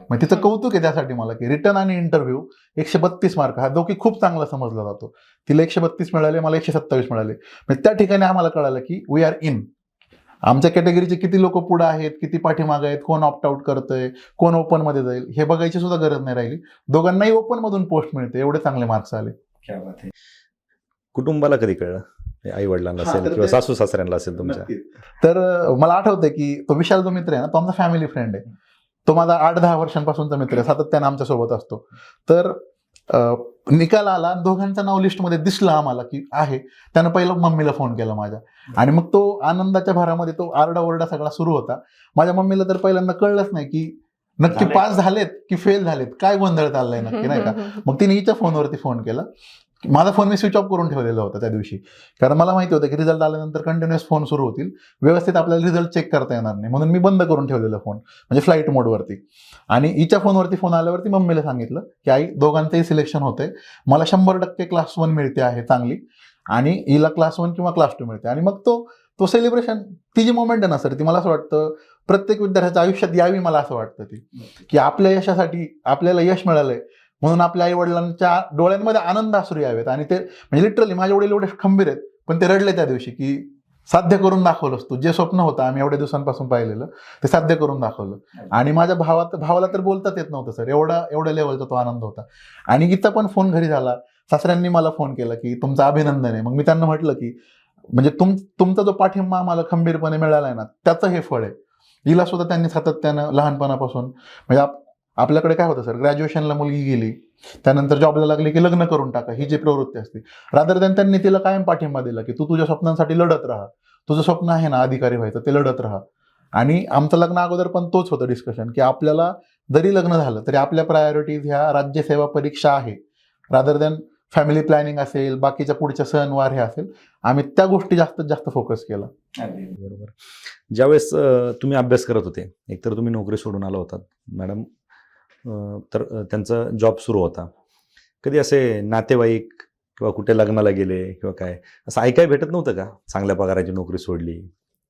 मग तिचं कौतुक आहे त्यासाठी मला की रिटर्न आणि इंटरव्ह्यू 132 मार्क हा दोघी खूप चांगला समजला जातो. तिला 132 मिळाले, मला 127 मिळाले. म्हणजे त्या ठिकाणी आम्हाला कळालं की वी आर इन. आमच्या कॅटेगरीचे किती लोक पुढे आहेत, किती पाठीमागे आहेत, कोण ऑप्ट आउट करतंय, कोण ओपन मध्ये जाईल हे बघायची सुद्धा गरज नाही राहिली. दोघांनाही ओपन मधून पोस्ट मिळते, एवढे चांगले मार्क्स आले. क्या बात आहे. कुटुंबाला कधी कळलं, आई वडिलांना असेल किंवा सासू सासऱ्यांना असेल तुमच्या? तर मला आठवतंय की तो विशाल जो मित्र आहे ना तो आमचा फॅमिली फ्रेंड आहे. तो माझा 8-10 वर्षांपासूनचा मित्र आहे, सातत्याने आमच्या सोबत असतो. तर निकाल आला, दोघांचं नाव लिस्टमध्ये दिसलं आम्हाला की आहे. त्यानं पहिलं मम्मीला फोन केला माझ्या आणि मग तो आनंदाच्या भरामध्ये तो आरडाओरडा सगळा सुरू होता. माझ्या मम्मीला तर पहिल्यांदा कळलंच नाही की नक्की पास झालेत की फेल झालेत, काय गोंधळ चाललाय नक्की, नाही का. मग तिने हिच्या फोनवरती फोन केला. माझा फोन मी स्विच ऑफ करून ठेवलेला होता त्या दिवशी, कारण मला माहिती होतं की रिझल्ट आल्यानंतर कंटिन्युअस फोन सुरू होतील, व्यवस्थित आपल्याला रिझल्ट चेक करता येणार नाही, म्हणून मी बंद करून ठेवलेला फोन म्हणजे फ्लाईट मोडवरती. आणि हिच्या फोनवरती फोन आल्यावरती मम्मीला सांगितलं की आई दोघांचंही सिलेक्शन होतंय, मला 100% क्लास 1 मिळते आहे चांगली आणि हिला क्लास 1 किंवा क्लास 2 मिळते. आणि मग तो सेलिब्रेशन, ती जी मोमेंट आहे ना सर, ती मला असं वाटतं प्रत्येक विद्यार्थ्याच्या आयुष्यात यावी. मला असं वाटतं ती की आपल्या यशासाठी आपल्याला यश मिळालंय म्हणून आपल्या आई वडिलांच्या डोळ्यांमध्ये आनंद अश्रू यावेत. आणि ते म्हणजे लिटरली माझे वडील एवढे खंबीर आहेत पण ते रडले त्या दिवशी की साध्य करून दाखवलंस तू, जे स्वप्न होतं आम्ही एवढ्या दिवसांपासून पाहिलेलं ते साध्य करून दाखवलं. आणि माझ्या भावाला तर बोलताच येत नव्हतं सर, एवढ्या लेवलचा तो आनंद होता. आणि इथं पण फोन घरी झाला, सासऱ्यांनी मला फोन केला की तुमचं अभिनंदन आहे. मग मी त्यांना म्हटलं की म्हणजे तुमचा जो पाठिंबा आम्हाला खंबीरपणे मिळाला आहे ना त्याचं हे फळ आहे. हिला सुद्धा त्यांनी सातत्यानं लहानपणापासून म्हणजे आपल्याकडे काय होतं सर, ग्रॅज्युएशनला मुलगी गेली त्यानंतर जॉबला लागली की लग्न करून टाका, ही जी प्रवृत्ती असते, रादर दॅन त्यांनी तिला कायम पाठिंबा दिला की तू तुझ्या स्वप्नांसाठी लढत राहा, तुझं स्वप्न आहे ना अधिकारी व्हायचं ते लढत राहा. आणि आमचं लग्न अगोदर पण तोच होतं डिस्कशन की आपल्याला जरी लग्न झालं तरी आपल्या प्रायोरिटीज ह्या राज्यसेवा परीक्षा आहे, रादर दॅन फॅमिली प्लॅनिंग असेल, बाकीच्या पुढच्या सणवार हे असेल, आम्ही त्या गोष्टी जास्तीत जास्त फोकस केला. बरोबर. ज्यावेळेस तुम्ही अभ्यास करत होते, एकतर तुम्ही नोकरी सोडून आला होता मॅडम, तर त्यांचा जॉब सुरू होता. कधी असे नातेवाईक किंवा कुठे लग्नाला गेले किंवा काय असं ऐकाय भेटत नव्हतं का, चांगल्या पगाराची नोकरी सोडली,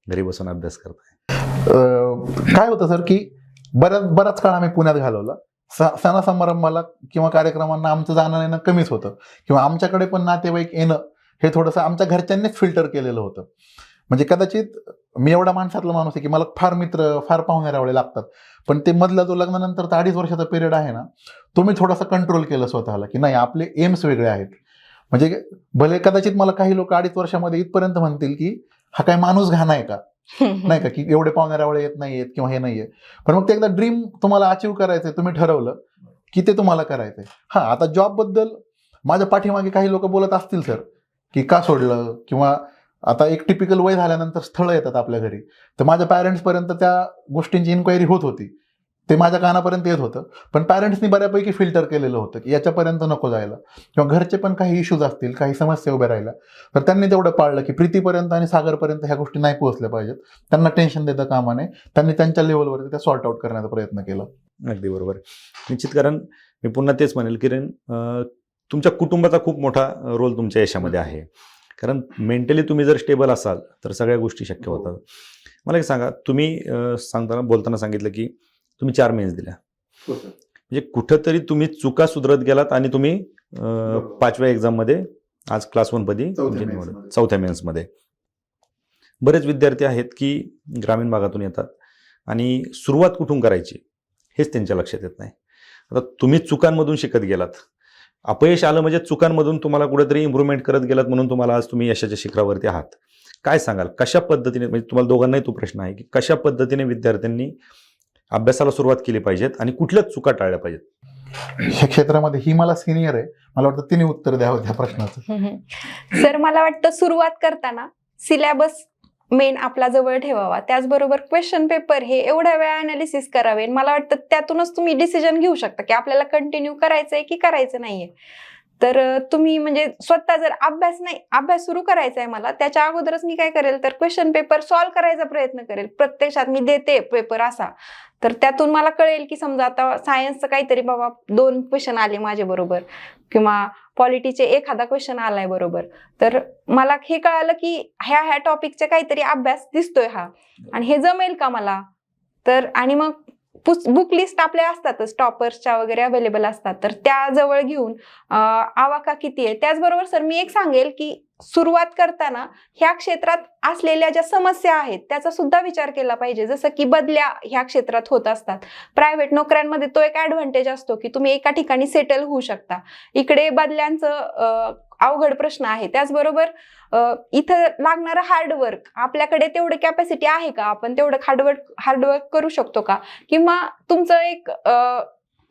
घरी बसून अभ्यास करताय? काय होतं सर की बराच काळ आम्ही पुण्यात घालवला. सणासमारंभाला किंवा कार्यक्रमांना आमचं जाणं येणं कमीच होतं, किंवा आमच्याकडे पण नातेवाईक येणं हे थोडंसं आमच्या घरच्यांनीच फिल्टर केलेलं होतं. म्हणजे कदाचित मी एवढा माणसातला माणूस आहे की मला फार मित्र, फार पाहुणे रावळे लागतात, पण ते मधला जो लग्नानंतर 2.5 वर्षाचा पिरियड आहे ना तो मी थोडासा कंट्रोल केलं स्वतःला की नाही, आपले एम्स वेगळे आहेत. म्हणजे भले कदाचित मला काही लोक 2.5 वर्षामध्ये इथपर्यंत म्हणतील की हा काय माणूस घाण आहे का, नाही का, की एवढे पाहुणे रावळे येत नाहीयेत किंवा हे नाहीये. पण मग ते एकदा ड्रीम तुम्हाला अचीव्ह करायचंय, तुम्ही ठरवलं की ते तुम्हाला करायचंय. हा, आता जॉब बद्दल माझ्या पाठीमागे काही लोक बोलत असतील सर की का सोडलं, किंवा आता एक टिपिकल वय झाल्यानंतर स्थळं येतात आपल्या घरी, तर माझ्या पॅरेंट्सपर्यंत त्या गोष्टींची इन्क्वायरी होत होती, ते माझ्या कानापर्यंत येत होतं. पण पॅरेंट्सनी बऱ्यापैकी फिल्टर केलेलं होतं की याच्यापर्यंत नको जायला, किंवा घरचे पण काही इश्यूज असतील, काही समस्या उभ्या राहिल्या तर त्यांनी तेवढं पाळलं की प्रीतीपर्यंत आणि सागरपर्यंत ह्या गोष्टी नाही पोहोचल्या पाहिजेत, त्यांना टेन्शन देता कामा नये, त्यांनी त्यांच्या लेवलवरती त्या सॉर्ट आउट करण्याचा प्रयत्न केला. अगदी बरोबर. निश्चित, कारण मी पुन्हा तेच म्हणेल की तुमच्या कुटुंबाचा खूप मोठा रोल तुमच्या यशामध्ये आहे. कारण मेंटली तुम्ही जर स्टेबल असाल तर सगळ्या गोष्टी शक्य होतात. मला एक सांगा, तुम्ही बोलताना सांगितलं की तुम्ही 4 मेन्स दिल्या, म्हणजे कुठंतरी तुम्ही चुका सुधारत गेलात आणि तुम्ही 5व्या एक्झाममध्ये आज क्लास 1 पदी निवड, 4थ्या मेन्समध्ये. बरेच विद्यार्थी आहेत की ग्रामीण भागातून येतात आणि सुरुवात कुठून करायची हेच त्यांच्या लक्षात येत नाही. आता तुम्ही चुकांमधून शिकत गेलात, अपयश आलं म्हणजे चुकांमधून तुम्हाला कुठेतरी इम्प्रूव्हमेंट करत गेलात, म्हणून तुम्हाला आज तुम्ही यशाच्या शिखरावरती आहात. काय सांगाल, कशा पद्धतीने, म्हणजे तुम्हाला दोघांनाही तो प्रश्न आहे की कशा पद्धतीने विद्यार्थ्यांनी अभ्यासाला सुरुवात केली पाहिजेत आणि कुठल्या चुका टाळल्या पाहिजेत? ह्या क्षेत्रामध्ये ही मला सिनियर आहे, मला वाटतं तिने उत्तर द्यावं त्या प्रश्नाचं. सर मला वाटतं सुरुवात करताना सिलेबस मेन आपला जवळ ठेवावा, त्याचबरोबर क्वेश्चन पेपर हे एवढ्या वेळा अनालिसिस करावे. मला वाटतं त्यातूनच तुम्ही डिसिजन घेऊ शकता की आपल्याला कंटिन्यू करायचंय की करायचं नाहीये. तर तुम्ही म्हणजे स्वतः जर अभ्यास सुरू करायचा आहे मला, त्याच्या अगोदरच मी काय करेल तर क्वेश्चन पेपर सॉल्व्ह करायचा प्रयत्न करेल. प्रत्यक्षात मी देते पेपर असा, तर त्यातून मला कळेल की समजा आता सायन्सचं काहीतरी बाबा 2 क्वेश्चन आले माझे बरोबर, किंवा पॉलिटीचे एखादा क्वेश्चन आलाय बरोबर, तर मला हे कळालं की ह्या टॉपिकचा काहीतरी अभ्यास दिसतोय हा, आणि हे जमेल का मला. तर आणि मग बुक लिस्ट आपल्या असतातच, टॉपर्सच्या वगैरे अवेलेबल असतात, तर त्या जवळ घेऊन आवाका किती आहे. त्याचबरोबर सर मी एक सांगेल की सुरुवात करताना ह्या क्षेत्रात असलेल्या ज्या समस्या आहेत त्याचा सुद्धा विचार केला पाहिजे. जसं की बदल्या ह्या क्षेत्रात होत असतात. प्रायव्हेट नोकऱ्यांमध्ये तो एक ऍडव्हान्टेज असतो की तुम्ही एका ठिकाणी सेटल होऊ शकता. इकडे बदल्यांचं अवघड प्रश्न आहे. त्याचबरोबर इथं लागणारं हार्डवर्क, आपल्याकडे तेवढं कॅपॅसिटी आहे का, आपण तेवढं हार्डवर्क करू शकतो का, किंवा तुमचं एक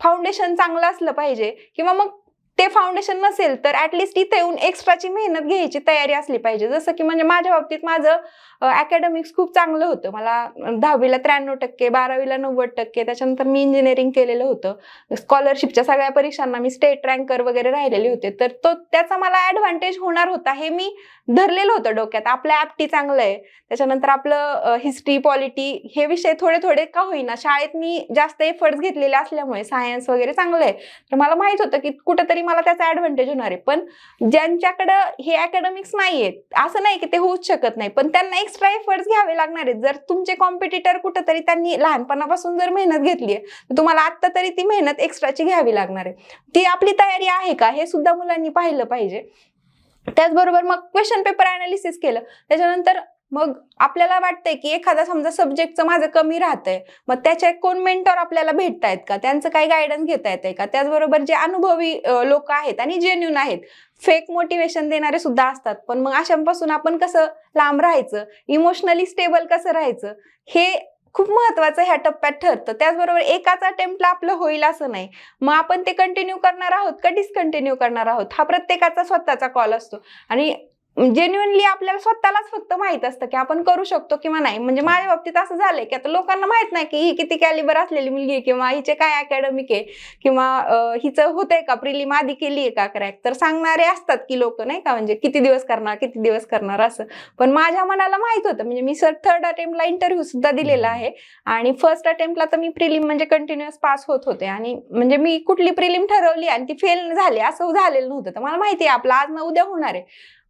फाउंडेशन चांगलं असलं पाहिजे, किंवा मग ते फाउंडेशन नसेल तर ऍटलिस्ट इथे येऊन एक्स्ट्राची मेहनत घ्यायची तयारी असली पाहिजे. जसं की म्हणजे माझ्या बाबतीत माझं अकॅडमिक्स खूप चांगलं होतं. मला 10वीला 93%, 12वीला 90%, त्याच्यानंतर मी इंजिनिअरिंग केलेलं होतं. स्कॉलरशिपच्या सगळ्या परीक्षांना मी स्टेट रँकर वगैरे राहिलेले होते. तर त्याचा मला ऍडव्हान्टेज होणार होता हे मी धरलेलं होतं डोक्यात. आपलं ऍप्टी चांगलं आहे, त्याच्यानंतर आपलं हिस्ट्री, पॉलिटी हे विषय थोडे थोडे का होईना शाळेत मी जास्त एफर्ट्स घेतलेले असल्यामुळे सायन्स वगैरे चांगलं आहे, तर मला माहित होतं की कुठेतरी मला त्याचा ऍडव्हान्टेज होणार आहे. पण ज्यांच्याकडं हे अकॅडमिक्स नाहीये, असं नाही की ते होऊच शकत नाही, पण त्यांना एक्स्ट्रा एफर्ट्स घ्यावे लागणार आहेत. जर तुमचे कॉम्पिटिटर कुठेतरी त्यांनी लहानपणापासून जर मेहनत घेतली आहे, तर तुम्हाला आता तरी ती मेहनत एक्स्ट्राची घ्यावी लागणार आहे. ती आपली तयारी आहे का हे सुद्धा मुलांनी पाहिलं पाहिजे. त्याचबरोबर मग क्वेश्चन पेपर अनालिसिस केलं, त्याच्यानंतर मग आपल्याला वाटतंय की एखादा समजा सब्जेक्टचं माझं कमी राहतंय, मग त्याचे कोण मेंटॉर आपल्याला भेटतायत का, त्यांचं काही गायडन्स घेता येतंय का. त्याचबरोबर जे अनुभवी लोक आहेत आणि जेन्युन आहेत, फेक मोटिवेशन देणारे सुद्धा असतात, पण मग अशांपासून आपण कसं लांब राहायचं, इमोशनली स्टेबल कसं राहायचं, हे खूप महत्वाचं ह्या टप्प्यात ठरतं. त्याचबरोबर एकाच अटेम्प्टला आपलं होईल असं नाही, मग आपण ते कंटिन्यू करणार आहोत का डिस्कंटिन्यू करणार आहोत हा प्रत्येकाचा स्वतःचा कॉल असतो. आणि जेन्युअनली आपल्याला स्वतःलाच फक्त माहित असतं की आपण करू शकतो किंवा नाही. म्हणजे माझ्या बाबतीत असं झालंय की आता लोकांना माहित नाही की ही किती कॅलिबर असलेली मुलगी, किंवा हिचे काय अकॅडमिक आहे, किंवा हिचं होतंय का, प्रिलिम आधी केली आहे का क्रॅक. तर सांगणारे असतात की लोक नाही का, म्हणजे किती दिवस करणार असं. पण माझ्या मनाला माहित होतं, म्हणजे मी सर 3rd अटेम्प्टला इंटरव्ह्यू सुद्धा दिलेला आहे, आणि 1st अटेम्प्टला तर मी प्रिलिम म्हणजे कंटिन्युअस पास होत होते. आणि म्हणजे मी कुठली प्रिलिम ठरवली आणि ती फेल झाली असं झालेलं नव्हतं. तर मला माहिती आहे आपलं आज ना उद्या होणार आहे.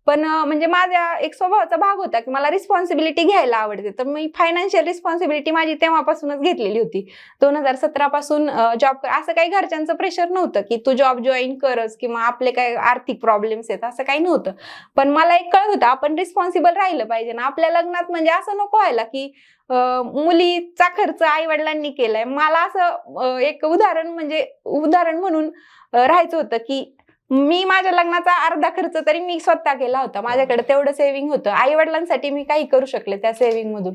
पण म्हणजे माझ्या एक स्वभावाचा भाग होता की मला रिस्पॉन्सिबिलिटी घ्यायला आवडते. तर मी फायनान्शियल रिस्पॉन्सिबिलिटी माझी तेव्हापासूनच घेतलेली होती. 2017 पासून जॉब कर, असं काही घरच्यांचं प्रेशर नव्हतं की तू जॉब जॉईन करच, किंवा आपले काही आर्थिक प्रॉब्लेम्स आहेत असं काही नव्हतं. पण मला एक कळत होतं आपण रिस्पॉन्सिबल राहिलं पाहिजे ना आपल्या लग्नात. म्हणजे असं नको व्हायला की मुलीचा खर्च आई वडिलांनी केलाय. मला असं एक उदाहरण म्हणून राहायचं होतं की मी माझ्या लग्नाचा अर्धा खर्च तरी मी स्वतः केला होता. माझ्याकडे तेवढं सेव्हिंग होतं. आई वडिलांसाठी मी काही करू शकले त्या सेव्हिंग मधून.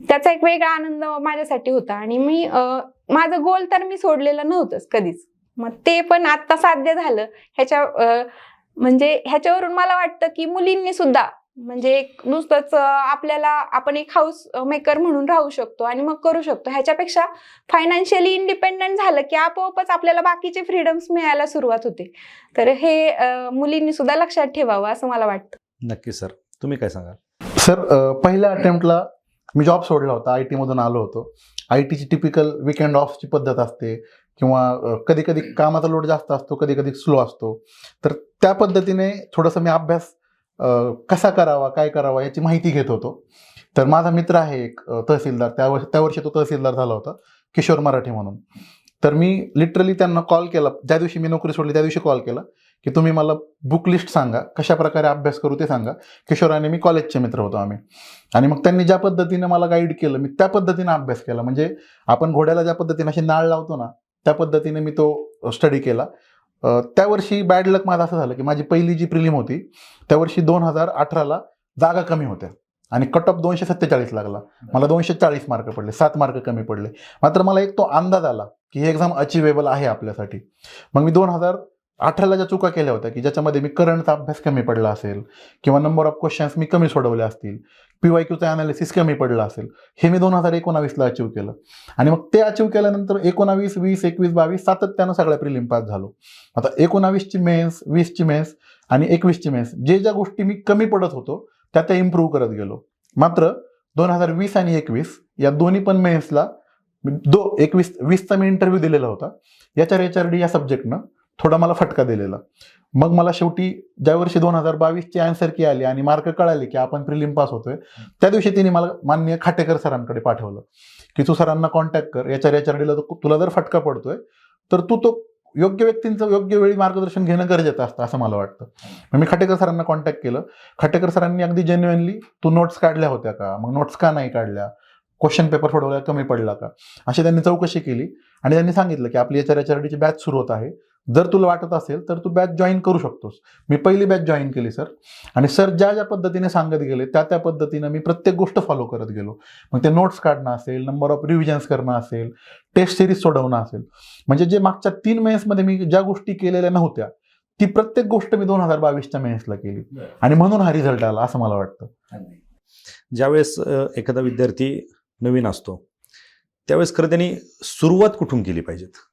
त्याचा एक वेगळा आनंद माझ्यासाठी होता. आणि मी माझं गोल तर मी सोडलेलं नव्हतंच कधीच. मग ते पण आता साध्य झालं. ह्याच्यावरून मला वाटतं की मुलींनी सुद्धा म्हणजे नुसतंच आपण एक हाऊस मेकर म्हणून राहू शकतो आणि मग करू शकतो. ह्याच्यापेक्षा फायनान्शियली इंडिपेंडंट झालं की आपोआपच आपल्याला बाकीचे फ्रीडम्स मिळायला सुरुवात होते. तर हे मुलींनी सुद्धा लक्षात ठेवावं असं मला वाटतं. नक्की सर, तुम्ही काय सांगाल? सर, पहिल्या अटेम्प्टला मी जॉब सोडला होता, IT मधून आलो होतो. ITची टिपिकल विकेंड ऑफची पद्धत असते, किंवा कधी कधी कामाचा लोड जास्त असतो, कधी कधी स्लो असतो. तर त्या पद्धतीने थोडंसं मी अभ्यास कसा करावा, काय करावा याची माहिती घेत होतो. तर माझा मित्र आहे एक तहसीलदार, त्या वर्षी तो तहसीलदार झाला होता, किशोर मराठे म्हणून. तर मी लिटरली त्यांना कॉल केला, ज्या दिवशी मी नोकरी सोडली त्या दिवशी कॉल केला की तुम्ही मला बुक लिस्ट सांगा, कशा प्रकारे अभ्यास करू ते सांगा. किशोर आणि मी कॉलेजचे मित्र होतो आम्ही. आणि मग त्यांनी ज्या पद्धतीने मला गाईड केलं मी त्या पद्धतीने अभ्यास केला. म्हणजे आपण घोड्याला ज्या पद्धतीने अशी नाळ लावतो ना, त्या पद्धतीने मी तो स्टडी केला. त्या वर्षी बॅड लक माझं असं झालं की माझी पहिली जी प्रिलिम होती त्या वर्षी 2018ला जागा कमी होत्या. आणि कट ऑफ 247 लागला. मला 240 मार्क पडले, 7 मार्क कमी पडले. मात्र मला एक तो अंदाज आला की ही एक्झाम अचिवेबल आहे आपल्यासाठी. मग मी 2018ला ज्या चुका केल्या होत्या की ज्याच्यामध्ये मी करंटचा अभ्यास कमी पडला असेल किंवा नंबर ऑफ क्वेश्चन्स मी कमी सोडवले असतील, PYQचं अनालिसिस कमी पडलं असेल, हे मी 2019ला अचीव्ह केलं. आणि मग ते अचीव्ह केल्यानंतर 19, 20, 21, 22 सातत्यानं सगळ्या प्रिलिम पास झालो. आता 19ची मेन्स, 20ची मेन्स आणि 21ची मेन्स, ज्या गोष्टी मी कमी पडत होतो त्या इम्प्रूव्ह करत गेलो. मात्र 2020 आणि 21 या दोन्ही पण मेन्सला 20चा मी इंटरव्ह्यू दिलेला होता. HRD या सब्जेक्टनं थोडा मला फटका दिलेला. मग मला शेवटी ज्या वर्षी 2022ची आन्सर की आली आणि मार्क कळाले की आपण प्रिलिम पास होतोय, त्या दिवशी तिने मला माननीय खाटेकर सरांकडे पाठवलं की तू सरांना कॉन्टॅक्ट कर, HRDला तुला जर फटका पडतोय तर तू तो योग्य व्यक्तींचं योग्य वेळी मार्गदर्शन घेणं गरजेचं असतं असं मला वाटतं. मग मी खाटेकर सरांना कॉन्टॅक्ट केलं. खाटेकर सरांनी अगदी जेन्युइनली तू नोट्स काढल्या होत्या का, मग नोट्स का नाही काढल्या, क्वेश्चन पेपर सोडवल्या कमी पडला का, अशी त्यांनी चौकशी केली. आणि त्यांनी सांगितलं की आपली HRDची बॅच सुरू होत आहे, जर तुला वाटत असेल तर तू बॅच जॉईन करू शकतोस. मी पहिली बॅच जॉईन केली सर. आणि सर ज्या पद्धतीने सांगत गेले त्या पद्धतीनं मी प्रत्येक गोष्ट फॉलो करत गेलो. मग ते नोट्स काढणं असेल, नंबर ऑफ रिव्हिजन्स करणं असेल, टेस्ट सिरीज सोडवणं असेल, म्हणजे जे मागच्या 3 मेन्समध्ये मी ज्या गोष्टी केलेल्या नव्हत्या ती प्रत्येक गोष्ट मी 2022च्या मेन्सला केली. आणि म्हणून हा रिझल्ट आला असं मला वाटतं. ज्यावेळेस एखादा विद्यार्थी नवीन असतो त्यावेळेस खरं त्यांनी सुरुवात कुठून केली पाहिजेत?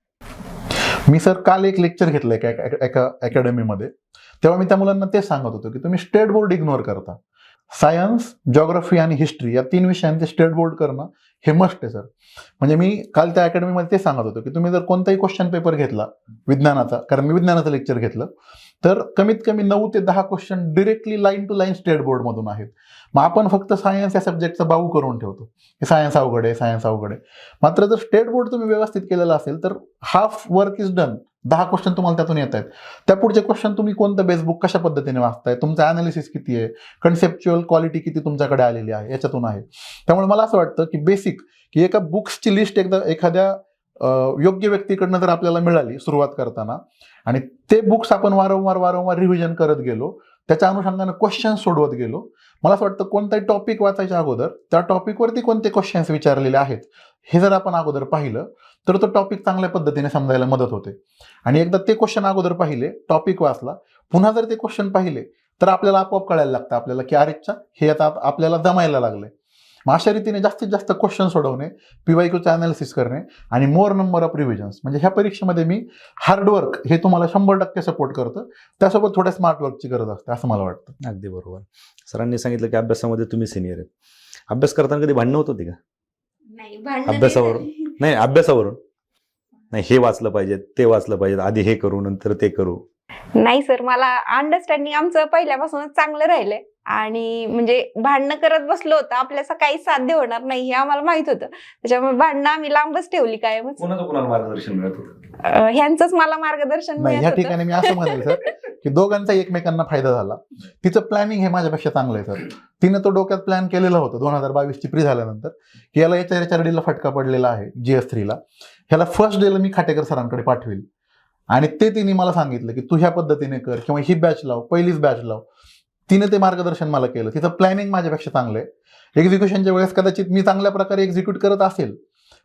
मी सर काल एक लेक्चर घेतलं एका अकॅडमीमध्ये, तेव्हा मी त्या मुलांना तेच सांगत होतो की तुम्ही स्टेट बोर्ड इग्नोर करता. सायन्स, जॉग्राफी आणि हिस्ट्री या 3 विषयांचे स्टेट बोर्ड करणं हे मस्ट आहे सर. म्हणजे मी काल त्या अकॅडमीमध्ये तेच सांगत होतो की तुम्ही जर कोणताही क्वेश्चन पेपर घेतला विज्ञानाचा, कारण मी विज्ञानाचं लेक्चर घेतलं, तर कमीत कमी 9 ते 10 question directly line to line state बोर्डमधून आहेत. मग आपण फक्त सायन्स या सब्जेक्टचा बाऊ करून ठेवतो की सायन्स अवघड आहे, सायन्स अवघड आहे. मात्र जर स्टेट बोर्ड तुम्ही व्यवस्थित केलेला असेल तर half work is done. 10 question तुम्हाला त्यातून येत आहेत. त्या पुढचे क्वेश्चन तुम्ही कोणतं बेसबुक कशा पद्धतीने वाचताय, तुमचं अनालिसिस किती आहे, कन्सेप्च्युअल क्वालिटी किती तुमच्याकडे आलेली आहे याच्यातून आहे. त्यामुळे मला असं वाटतं की बेसिक की एका बुक्सची लिस्ट एखाद्या योग्य व्यक्तीकडनं जर आपल्याला मिळाली सुरुवात करताना आणि ते बुक्स आपण वारंवार रिव्हिजन करत गेलो, त्याच्या अनुषंगानं क्वेश्चन सोडवत गेलो, मला असं वाटतं कोणताही टॉपिक वाचायच्या अगोदर त्या टॉपिकवरती कोणते क्वेश्चन्स विचारलेले आहेत हे जर आपण अगोदर पाहिलं तर तो टॉपिक चांगल्या पद्धतीने समजायला मदत होते. आणि एकदा ते क्वेश्चन अगोदर पाहिले, टॉपिक वाचला, पुन्हा जर ते क्वेश्चन पाहिले तर आपल्याला आपोआप कळायला लागतं आपल्याला की अरेच्छा हे आता आपल्याला जमायला लागले. मग अशा रीतीने जास्तीत जास्त क्वेश्चन सोडवणे, PYQचं अनालिसिस करणे आणि मोर नंबर ऑफ रिव्हिजन्स, म्हणजे ह्या परीक्षेमध्ये मी हार्डवर्क हे तुम्हाला 100% सपोर्ट करतं, त्यासोबत थोड्या स्मार्ट वर्कची गरज असते असं मला वाटतं. अगदी बरोबर. सरांनी सांगितलं की अभ्यासामध्ये तुम्ही सिनियर आहेत. अभ्यास करताना कधी भांडणं होत होती का? नाही, अभ्यासावरून नाही, अभ्यासावरून नाही, हे वाचलं पाहिजे, ते वाचलं पाहिजे, आधी हे करू नंतर ते करू. नाही सर, मला अंडरस्टँडिंग आमचं पहिल्यापासूनच चांगलं राहिलंय. आणि म्हणजे भांडणं करत बसलो होतं आपल्याला काही साध्य होणार नाही हे आम्हाला माहित होतं. त्याच्यामुळे भांडणं आम्ही लांबच ठेवली कायमच. कोणाला मार्गदर्शन मिळत होतं? ह्यांचंच मला मार्गदर्शन नाही, ह्या मिळत ठिकाणी मी असं म्हणेल सर की दोघांचा एकमेकांना फायदा झाला. तिचं प्लॅनिंग हे माझ्यापेक्षा चांगलं आहे सर. तिनं तो डोक्यात प्लॅन केलेला होतं 2022ची प्री झाल्यानंतर की याला HRDला फटका पडलेला आहे GS3ला, ह्याला फर्स्ट डेला मी खाटेकर सरांकडे पाठवेल. आणि ते तिने मला सांगितलं की तू ह्या पद्धतीने कर किंवा ही बॅच लाव, पहिलीच बॅच लाव. तिने ते मार्गदर्शन मला केलं. तिचं प्लॅनिंग माझ्यापेक्षा चांगलं आहे. एक्झिक्युशनच्या वेळेस कदाचित मी चांगल्या प्रकारे एक्झिक्यूट करत असेल,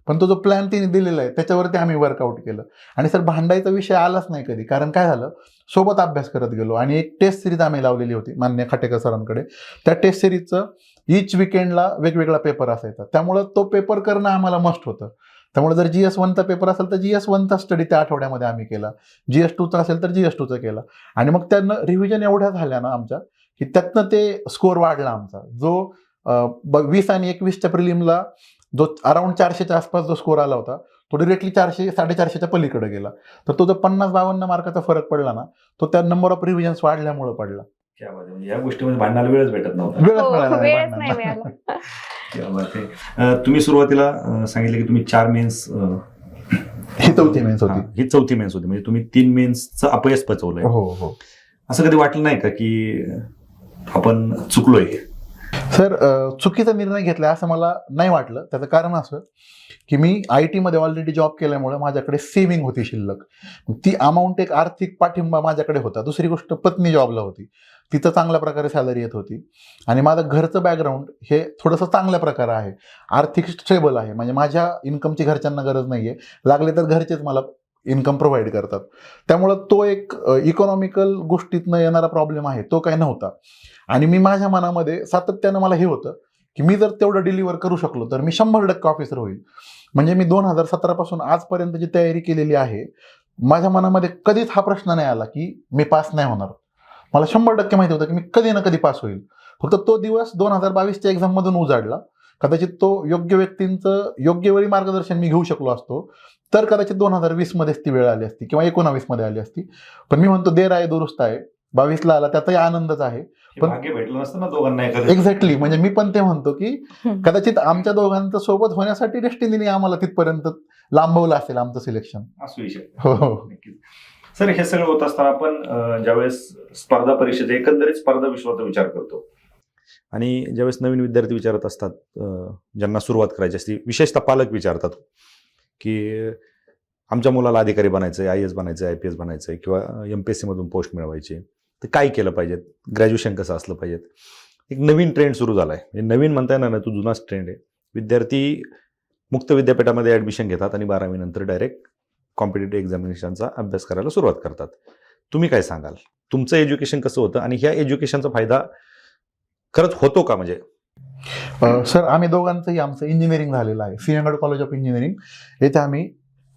पण तो जो प्लॅन तिने दिलेला आहे त्याच्यावरती आम्ही वर्कआउट केलं. आणि सर भांडायचा विषय आलाच नाही कधी, कारण काय झालं, सोबत अभ्यास करत गेलो. आणि एक टेस्ट सिरीज आम्ही लावलेली होती मान्य खाटेकर सरांकडे. त्या टेस्ट सिरीजचं ईच विकेंडला वेगवेगळा पेपर असायचा, त्यामुळं तो पेपर करणं आम्हाला मस्ट होतं. त्यामुळे जर GS1चा पेपर असेल तर GS1चा स्टडी त्या आठवड्यामध्ये आम्ही केला, GS2चा असेल तर GS2चा केला. आणि मग त्यानं रिव्हिजन एवढ्या झाल्या ना आमच्या की त्यातनं ते स्कोअर वाढला आमचा. जो 20 आणि 21च्या प्रिलिमला जो अराउंड 400च्या आसपास जो स्कोअर आला होता तो डिरेक्टली 400 450च्या पलीकडे गेला. तर तो जो 50-52 मार्काचा फरक पडला ना, तो त्या नंबर ऑफ रिव्हिजन्स वाढल्यामुळे पडला. या गोष्टीमध्ये भांडणाला वेळच भेटत नव्हता. वेळच नाही मिळाला. तुम्ही सुरुवातीला सांगितलं की तुम्ही 4 मेन्स, ही 4थी मेन्स होती. ही 4थी मेन्स होती, म्हणजे तुम्ही 3 मेन्सचं अपयश पचवलंय. हो. असं कधी वाटलं नाही का की आपण चुकलोय? सर चुकीचा निर्णय घेतला असं मला नाही वाटलं. त्याचं कारण असं की मी IT मध्ये ऑलरेडी जॉब केल्यामुळे माझ्याकडे सेव्हिंग होती शिल्लक. ती अमाऊंट एक आर्थिक पाठिंबा माझ्याकडे होता. दुसरी गोष्ट, पत्नी जॉबला होती, तिथं चांगल्या प्रकारे सॅलरी येत होती आणि माझं घरचं बॅकग्राऊंड हे थोडंसं चांगल्या प्रकारे आहे, आर्थिक स्टेबल आहे. म्हणजे माझ्या इन्कमची घरच्यांना गरज नाहीये, लागले तर घरचेच मला इन्कम प्रोव्हाइड करतात. त्यामुळं तो एक इकॉनॉमिकल गोष्टीतनं येणारा प्रॉब्लेम आहे तो काही नव्हता. आणि मी माझ्या मनामध्ये सातत्यानं मला हे होतं की मी जर तेवढं डिलिव्हर करू शकलो तर मी 100% ऑफिसर होईल. म्हणजे मी 2017 पासून आजपर्यंत जी तयारी केलेली आहे, माझ्या मनामध्ये कधीच हा प्रश्न नाही आला की मी पास नाही होणार. मला 100% माहिती होतं की मी कधी ना कधी पास होईल. फक्त तो दिवस 2022च्या एक्झाम मधून उजाडला. कदाचित तो योग्य व्यक्तींचं योग्य वेळी मार्गदर्शन मी घेऊ शकलो असतो तर कदाचित 2020 मध्येच ती वेळ आली असती किंवा 19 मध्ये आली असती. पण मी म्हणतो देर आहे दुरुस्त आहे. 22ला आला त्याचाही आनंदच आहे. पण भाग्य भेटलं नसतं ना दोघांना एखादं. एक्झॅक्टली, म्हणजे मी पण ते म्हणतो की कदाचित आमच्या दोघांचं सोबत होण्यासाठी डेस्टिनीने आम्हाला तिथपर्यंत लांबवलं असेल आमचं सिलेक्शन. असू शकतं. हो हो. नक्कीच. सर, हे सगळं होत असताना आपण ज्यावेळेस स्पर्धा परीक्षेचा एकंदरीत स्पर्धा विश्वाचा विचार करतो आणि ज्यावेळेस नवीन विद्यार्थी विचारत असतात, ज्यांना सुरुवात करायची असते, विशेषतः पालक विचारतात की आमच्या मुलाला अधिकारी बनायचं आहे, IAS बनायचं आहे, IPS बनायचं आहे किंवा MPSC मधून पोस्ट मिळवायची, तर काय केलं पाहिजे, ग्रॅज्युएशन कसं असलं पाहिजे. एक नवीन ट्रेंड सुरू झाला आहे. म्हणजे नवीन म्हणता येणार नाही, तो जुनाच ट्रेंड आहे. विद्यार्थी मुक्त विद्यापीठामध्ये ॲडमिशन घेतात आणि 12वी नंतर डायरेक्ट कॉम्पिटेटिव्ह एक्झामिनेशनचा अभ्यास करायला सुरुवात करतात. तुम्ही काय सांगाल, तुमचं एज्युकेशन कसं होतं आणि ह्या एज्युकेशनचा फायदा खरंच होतो का? म्हणजे सर, आम्ही दोघांचंही आमचं इंजिनिअरिंग झालेलं आहे. सिंहगड कॉलेज ऑफ इंजिनिअरिंग येथे आम्ही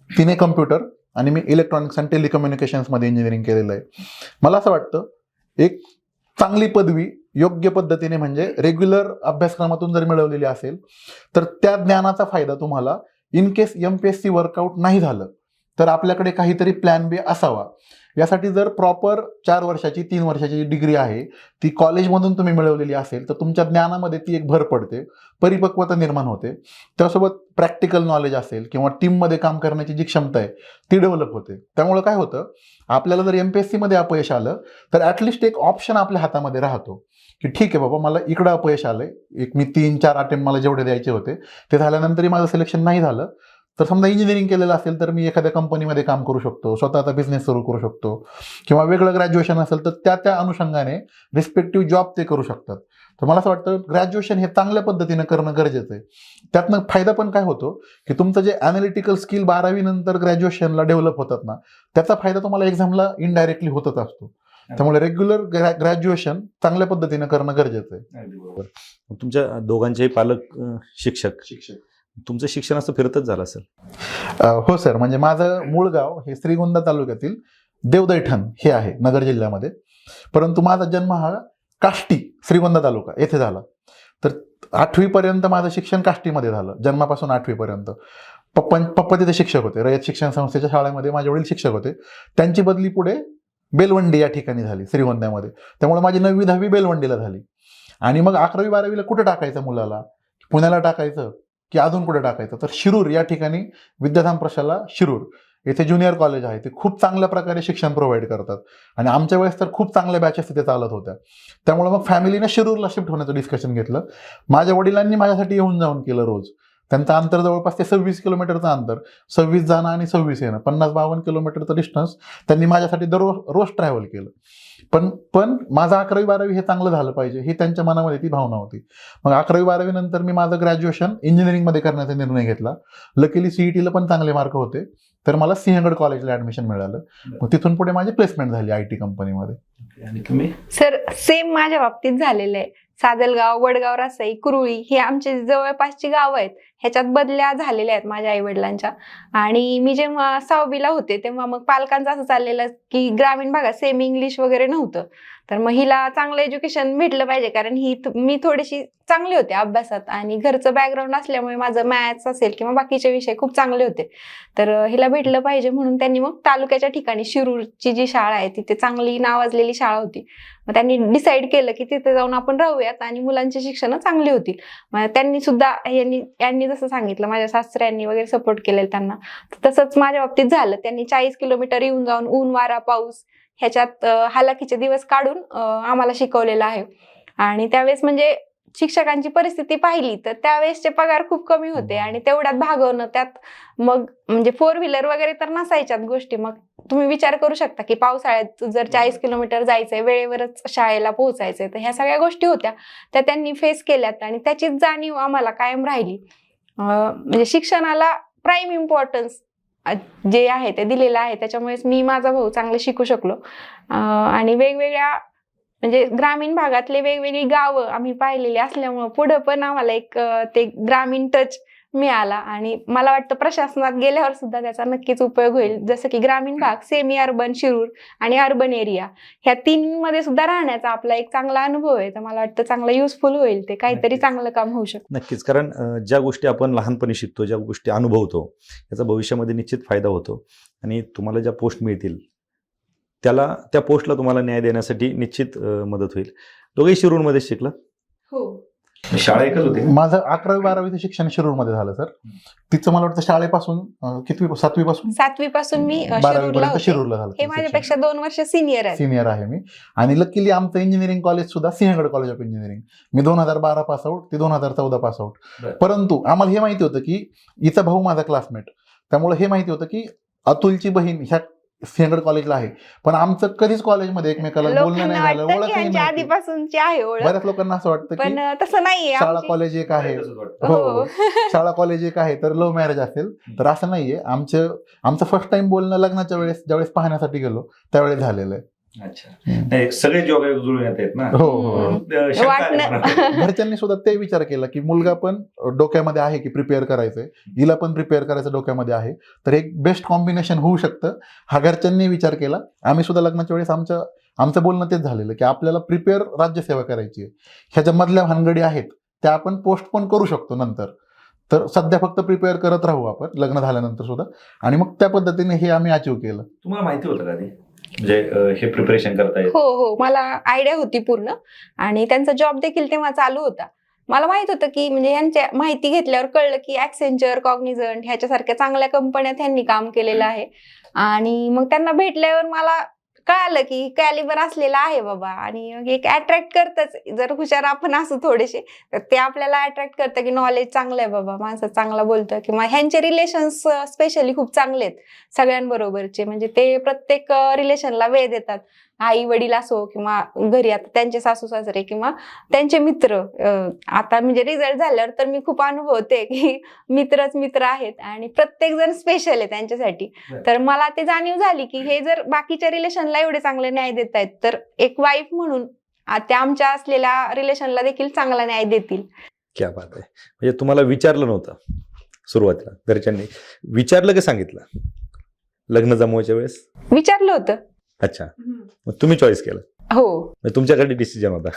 तिने कम्प्युटर आणि मी इलेक्ट्रॉनिक्स अँड टेलिकम्युनिकेशन्समध्ये इंजिनिअरिंग केलेलं आहे. मला असं वाटतं एक चांगली पदवी योग्य पद्धतीने म्हणजे रेग्युलर अभ्यासक्रमातून जर मिळवलेली असेल तर त्या ज्ञानाचा फायदा तुम्हाला इन केस MPSC वर्कआउट नाही झालं तर आपल्याकडे काहीतरी प्लॅन B असावा. यासाठी जर प्रॉपर 4 वर्षाची 3 वर्षाची डिग्री आहे ती कॉलेजमधून तुम्ही मिळवलेली असेल तर तुमच्या ज्ञानामध्ये ती एक भर पडते, परिपक्वता निर्माण होते. त्यासोबत प्रॅक्टिकल नॉलेज असेल किंवा टीममध्ये काम करण्याची जी क्षमता आहे ती डेव्हलप होते. त्यामुळे काय होतं, आपल्याला जर MPSC मध्ये अपयश आलं तर ॲटलिस्ट एक ऑप्शन आपल्या हातामध्ये राहतो की ठीक आहे बाबा, मला इकडं अपयश आलंय, एक मी 3-4 अटेम्प्ट मला जेवढे द्यायचे होते ते झाल्यानंतरही माझं सिलेक्शन नाही झालं तर समजा इंजिनिअरिंग केलेलं असेल तर मी एखाद्या कंपनीमध्ये काम करू शकतो, स्वतःचा बिझनेस सुरू करू शकतो किंवा वेगळं ग्रॅज्युएशन असेल तर त्या अनुषंगाने रिस्पेक्टिव्ह जॉब ते करू शकतात. तर मला असं वाटतं ग्रॅज्युएशन हे चांगल्या पद्धतीनं करणं गरजेचं आहे. त्यातनं फायदा पण काय होतो की तुमचं जे अॅनालिटिकल स्किल 12वी नंतर ग्रॅज्युएशनला डेव्हलप होतात ना, त्याचा फायदा तुम्हाला एक्झामला इनडायरेक्टली होतच असतो. त्यामुळे रेग्युलर ग्रॅज्युएशन चांगल्या पद्धतीनं करणं गरजेचं आहे. तुमच्या दोघांचेही पालक शिक्षक, तुमचं शिक्षण असं फिरतच झालं असेल? हो सर, म्हणजे माझं मूळ गाव हे श्रीगोंदा तालुक्यातील देवदैठण हे आहे नगर जिल्ह्यामध्ये, परंतु माझा जन्म हा काष्टी श्रीगोंदा तालुका येथे झाला. तर 8वी पर्यंत माझं शिक्षण काष्टीमध्ये झालं, जन्मापासून 8वी पर्यंत. पप्पा तिथे शिक्षक होते, रयत शिक्षण संस्थेच्या शाळेमध्ये माझे वडील शिक्षक होते. त्यांची बदली पुढे बेलवंडी या ठिकाणी झाली श्रीगोंद्यामध्ये. त्यामुळे माझी 9वी 10वी बेलवंडीला झाली. आणि मग 11वी 12वीला कुठं टाकायचं मुलाला, पुण्याला टाकायचं की अजून कुठे टाकायचं, तर शिरूर या ठिकाणी विद्याधाम प्रशाला शिरूर येथे ज्युनियर कॉलेज आहे. ते खूप चांगल्या प्रकारे शिक्षण प्रोव्हाइड करतात आणि आमच्या वेळेस तर खूप चांगल्या बॅचेस तिथे चालत होत्या. त्यामुळे मग फॅमिलीने शिरूरला शिफ्ट होण्याचं डिस्कशन घेतलं. माझ्या वडिलांनी माझ्यासाठी येऊन जाऊन केलं रोज. त्यांचं अंतर जवळपास ते 26 किलोमीटरचं अंतर, 26 जाणं आणि 26 येणं, 50-52 किलोमीटरचं डिस्टन्स त्यांनी माझ्यासाठी रोज ट्रॅव्हल केलं. पण माझं 11वी 12वी हे चांगलं झालं पाहिजे ही त्यांच्या मनामध्ये ती भावना होती. मग 11वी 12वी नंतर मी माझं ग्रॅज्युएशन इंजिनिअरिंगमध्ये करण्याचा निर्णय घेतला. लकीली CETला पण चांगले मार्क होते तर मला सिंहगड कॉलेजला ॲडमिशन मिळालं. मग तिथून पुढे माझी प्लेसमेंट झाली IT कंपनीमध्ये. आणि तुम्ही? सर, सेम माझ्या बाबतीत झालेलं आहे. सादलगाव, वडगाव, रासाई, कुरुळी हे आमचे जवळपासची गावं आहेत. ह्याच्यात बदल्या झालेल्या आहेत माझ्या आईवडिलांच्या. आणि मी जेव्हा 6वीला होते तेव्हा मग पालकांचं असं चाललेलं की ग्रामीण भागात सेमी इंग्लिश वगैरे नव्हतं, तर मग हिला चांगलं एज्युकेशन भेटलं पाहिजे कारण मी थोडीशी चांगली होते अभ्यासात आणि घरचं बॅकग्राऊंड असल्यामुळे माझं मॅथ्स असेल किंवा बाकीचे विषय खूप चांगले होते. तर हिला भेटलं पाहिजे म्हणून त्यांनी मग तालुक्याच्या ठिकाणी शिरूरची जी शाळा आहे तिथे चांगली नावाजलेली शाळा होती. मग त्यांनी डिसाईड केलं की तिथे जाऊन आपण राहूयात आणि मुलांची शिक्षण चांगली होतील. मग त्यांनी सुद्धा यांनी जसं सांगितलं माझ्या सासऱ्यांनी वगैरे सपोर्ट केलेलं त्यांना, तसंच माझ्या बाबतीत झालं. त्यांनी 40 किलोमीटर येऊन जाऊन ऊन वारा पाऊस ह्याच्यात हालाकीचे दिवस काढून आम्हाला शिकवलेलं आहे. आणि त्यावेळेस म्हणजे शिक्षकांची परिस्थिती पाहिली तर त्यावेळेसचे पगार खूप कमी होते आणि तेवढ्यात भागवणं, त्यात मग म्हणजे 4 व्हीलर वगैरे तर नसायच्यात गोष्टी. मग तुम्ही विचार करू शकता की पावसाळ्यात जर 40 किलोमीटर जायचंय, वेळेवरच शाळेला पोहोचायचंय, तर ह्या सगळ्या गोष्टी होत्या त्या त्यांनी फेस केल्यात आणि त्याचीच जाणीव आम्हाला कायम राहिली. म्हणजे शिक्षणाला प्राईम इम्पॉर्टन्स जे आहे ते दिलेलं आहे. त्याच्यामुळेच मी, माझा भाऊ चांगले शिकू शकलो. आणि वेगवेगळ्या म्हणजे ग्रामीण भागातले वेगवेगळी गावं आम्ही पाहिलेली असल्यामुळं पुढं पण आम्हाला एक ते ग्रामीण टच मिळाला आणि मला वाटतं प्रशासनात गेल्यावर सुद्धा त्याचा नक्कीच उपयोग होईल. जसं की ग्रामीण भाग, सेमी अर्बन शिरूर आणि अर्बन एरिया, ह्या 3 मध्ये सुद्धा राहण्याचा आपला एक चांगला अनुभव आहे. तर मला वाटतं चांगलं युजफुल होईल, ते काहीतरी नक्कीच. चांगलं काम होऊ शकतं. नक्कीच, कारण ज्या गोष्टी आपण लहानपणी शिकतो, ज्या गोष्टी अनुभवतो, याचा भविष्यामध्ये निश्चित फायदा होतो आणि तुम्हाला ज्या पोस्ट मिळतील त्या पोस्टला तुम्हाला न्याय देण्यासाठी निश्चित मदत होईल. दोघेही शिरूरमध्ये शिकला? हो. शाळा एकच होती? माझं 11वी-12वीचं शिक्षण शिरूरमध्ये झालं सर. तिचं मला वाटतं शाळेपासून कितवी, 7वी पासून 7वी पासून मी 12वी शिरूरला पर्यंत होते. शिरूरला झालं. हे माझ्यापेक्षा 2 वर्ष सिनियर आहे. सिनियर आहे मी. आणि लकीली आमचं इंजिनिअरिंग कॉलेज सुद्धा Sinhagad college of engineering. Me 2012 pass out, ती 2014 पास आउट. बरं. परंतु आम्हाला हे माहिती होतं की हिचा भाऊ माझा क्लासमेट, त्यामुळे हे माहिती होतं की अतुलची बहीण ह्या सिंहगड कॉलेजला आहे. पण आमचं कधीच कॉलेजमध्ये एकमेकाला बोलणं नाही लोकांना झालं, वाटतं की ओळखही यांच्या नव्हती. आधीपासूनची आहे ओळख, बऱ्याच लोकांना असं वाटतं पण की तसं नाहीये. शाळा आमची- कॉलेज एक आहे, वाटतं. हो शाळा कॉलेज एक आहे तर लव्ह मॅरेज असेल, तर असं नाहीये. आमचं फर्स्ट टाइम बोलणं लग्नाच्या वेळेस ज्यावेळेस पाहण्यासाठी गेलो त्यावेळेस झालेलं आहे. अच्छा, नाही सगळे जोगायोग जुळून येत आहेत ना. हो हो. हम्म. वाटणं. घरच्यांनी सुद्धा ते विचार केला की मुलगा पण डोक्यामध्ये आहे की प्रिपेअर करायचंय, हिला पण प्रिपेअर करायचं डोक्यामध्ये आहे, तर एक बेस्ट कॉम्बिनेशन होऊ शकतं, हा घरच्यांनी विचार केला. आम्ही सुद्धा लग्नाच्या वेळेस आमचं बोलणं तेच झालेलं की आपल्याला प्रिपेअर राज्यसेवा करायची आहे. ह्या ज्या मधल्या भानगडी आहेत त्या आपण पोस्टपोन करू शकतो नंतर, तर सध्या फक्त प्रिपेअर करत राहू आपण लग्न झाल्यानंतर सुद्धा. आणि मग त्या पद्धतीने हे आम्ही अचीव्ह केलं. तुम्हाला माहिती होतं का ते म्हणजे हे प्रिपरेशन करतायत? हो हो, मला आयडिया होती पूर्ण आणि त्यांचा जॉब देखील तेव्हा चालू होता. मला माहित होतं की म्हणजे यांच्या माहिती घेतल्यावर कळलं की ऍक्सेंचर, कॉग्निझंट ह्याच्यासारख्या चांगल्या कंपन्यात त्यांनी काम केलेलं आहे. आणि मग त्यांना भेटल्यावर मला कळालं की कॅलिबर असलेला आहे बाबा. आणि मग एक अट्रॅक्ट करतच, जर हुशार आपण असू थोडेसे तर ते आपल्याला अट्रॅक्ट करतं की नॉलेज चांगलं आहे बाबा, माणसं चांगला बोलतं, किंवा ह्यांचे रिलेशन्स स्पेशली खूप चांगले आहेत सगळ्यांबरोबरचे. म्हणजे ते प्रत्येक रिलेशनला वेळ देतात. आई वडील असो किंवा घरी आता त्यांचे सासू सासरे किंवा त्यांचे मित्र. आता म्हणजे रिझल्ट झाल्यावर तर मी खूप अनुभवते की मित्रच मित्र आहेत आणि प्रत्येक जण स्पेशल आहे त्यांच्यासाठी. तर मला ते जाणीव झाली की हे जर बाकीच्या रिलेशनला एवढे चांगले न्याय देत आहेत तर एक वाईफ म्हणून त्या आमच्या असलेल्या रिलेशनला देखील चांगला न्याय देतील. क्या बात आहे. म्हणजे तुम्हाला विचारलं नव्हतं सुरुवातीला, घरच्यांनी विचारलं की सांगितलं लग्न जमवायच्या वेळेस? विचारलं होतं. अच्छा, मग तुम्ही चॉईस केलं? हो. म्हणजे तुमच्याकडे डिसिजन होता?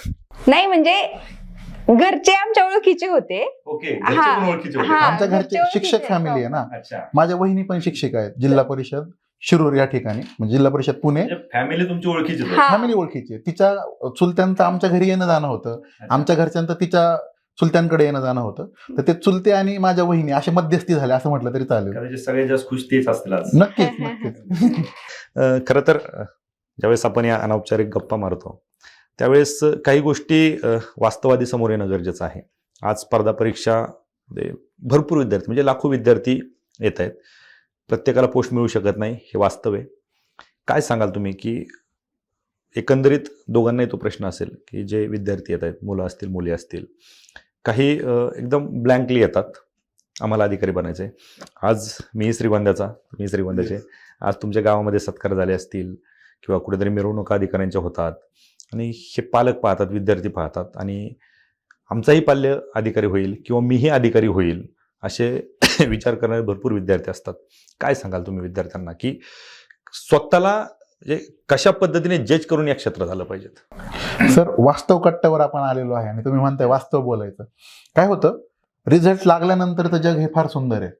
नाही म्हणजे घरचे आमच्या ओळखीचे होते. ओके, हा, हा. आमच्या घरचे घरचे ओळखीचे शिक्षक आहेत. फॅमिली आहे ना. अच्छा, माझ्या वहिनी पण शिक्षिका आहेत, जिल्हा परिषद शिरूर या ठिकाणी, म्हणजे जिल्हा परिषद पुणे. फॅमिली तुमची ओळखीची हा. फॅमिली ओळखीची आहे. तिच्या चुलत्यांचं आमच्या घरी येणं जाणं होतं, आमच्या घरच्यांचं तिच्या चुलत्यांकडे येणं जाणं होतं. तर ते चुलते आणि माझ्या वहिनी असे मध्यस्थी झाले असं म्हटलं तरी चालेल. सगळ्यात जास्त खुश तेच असतील आज. नक्कीच नक्कीच. खरं तर ज्यावेळेस आपण या अनौपचारिक गप्पा मारतो त्यावेळेस काही गोष्टी वास्तवादी समोर येणं गरजेचं आहे. आज स्पर्धा परीक्षा भरपूर विद्यार्थी म्हणजे लाखो विद्यार्थी येत आहेत, प्रत्येकाला पोस्ट मिळू शकत नाही, हे वास्तव आहे. काय सांगाल तुम्ही की एकंदरीत दोघांनाही तो प्रश्न असेल की जे विद्यार्थी येत आहेत, मुलं असतील मुली असतील, काही एकदम ब्लँकली येतात, आम्हाला अधिकारी बनायचं आहे. आज मी श्रीगोंद्याचा, मी श्रीगोंद्याचे, आज तुमच्या गावामध्ये सत्कार झाले असतील किंवा कुठेतरी मिरवणुका अधिकाऱ्यांच्या होतात आणि हे पालक पाहतात, विद्यार्थी पाहतात आणि आमचाही पाल्य अधिकारी होईल किंवा मीही अधिकारी होईल असे विचार करणारे भरपूर विद्यार्थी असतात. काय सांगाल तुम्ही विद्यार्थ्यांना की स्वतःला म्हणजे कशा पद्धतीने जज करून या क्षेत्रात आलं पाहिजे? सर, वास्तव कट्ट्यावर आपण आलेलो आहे आणि तुम्ही म्हणताय वास्तव बोलायचं. काय होतं, रिझल्ट लागल्यानंतर तर जग हे फार सुंदर आहे.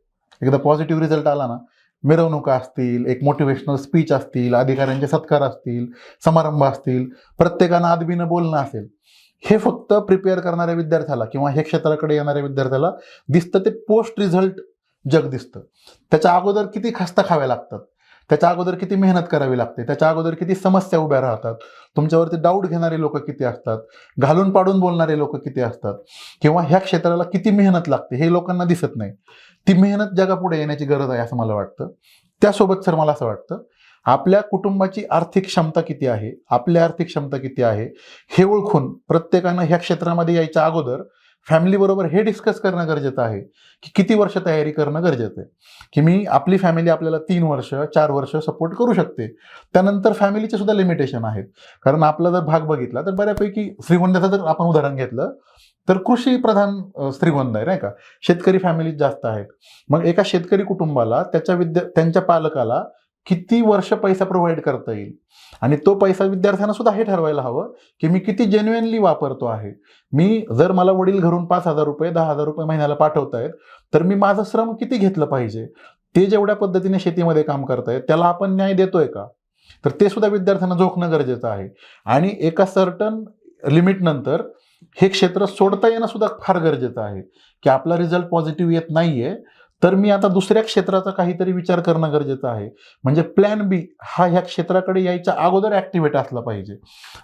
एकदा पॉझिटिव्ह रिझल्ट आला ना, मिरवणुका असतील, एक मोटिवेशनल स्पीच असतील, अधिकाऱ्यांचे सत्कार असतील, समारंभ असतील, प्रत्येकानं आदबीनं बोलणं असेल, हे फक्त प्रिपेअर करणाऱ्या विद्यार्थ्याला किंवा हे क्षेत्राकडे येणाऱ्या विद्यार्थ्याला दिसतं. ते पोस्ट रिझल्ट जग दिसतं. त्याच्या अगोदर किती खस्ता खाव्या लागतात, त्याच्या अगोदर किती मेहनत करावी लागते, त्याच्या अगोदर किती समस्या उभ्या राहतात, तुमच्यावरती डाऊट घेणारे लोक किती असतात, घालून पाडून बोलणारे लोक किती असतात, किंवा ह्या क्षेत्राला किती मेहनत लागते हे लोकांना दिसत नाही. ती मेहनत जगापुढे येण्याची गरज आहे असं मला वाटतं. त्यासोबत सर मला असं वाटतं आपल्या कुटुंबाची आर्थिक क्षमता किती आहे, आपली आर्थिक क्षमता किती आहे हे ओळखून प्रत्येकानं ह्या क्षेत्रामध्ये यायच्या अगोदर फॅमिली बरोबर हे डिस्कस करणं गरजेचं आहे की किती वर्ष तयारी करणं गरजेचं आहे. की मी आपली फॅमिली आपल्याला 3 वर्ष 4 वर्ष सपोर्ट करू शकते, त्यानंतर फॅमिलीचे सुद्धा लिमिटेशन आहेत. कारण आपला जर भाग बघितला तर बऱ्यापैकी श्रीगोंद्याचं जर आपण उदाहरण घेतलं तर कृषी प्रधान श्रीगोंद आहे नाही का, शेतकरी फॅमिलीज जास्त आहेत. मग एका शेतकरी कुटुंबाला त्यांच्या पालकाला किती वर्ष पैसा प्रोव्हाइड करता येईल आणि तो पैसा विद्यार्थ्यांना सुद्धा हे ठरवायला हवं की मी किती जेन्युइनली वापरतो आहे. मी जर मला वडील घरून 5,000 रुपये 10,000 रुपये महिन्याला पाठवतायत तर मी माझं श्रम किती घेतलं पाहिजे, ते जेवढ्या पद्धतीने शेतीमध्ये काम करतायत त्याला आपण न्याय देतोय का, तर ते सुद्धा विद्यार्थ्यांना जोखणं गरजेचं आहे. आणि एका सर्टन लिमिट नंतर हे क्षेत्र सोडता येणं सुद्धा फार गरजेचं आहे की आपला रिझल्ट पॉझिटिव्ह येत नाहीये तर मी आता दुसऱ्या क्षेत्राचा काहीतरी विचार करणं गरजेचं आहे. म्हणजे प्लॅन बी हा ह्या क्षेत्राकडे यायच्या अगोदर ऍक्टिव्हेट असला पाहिजे.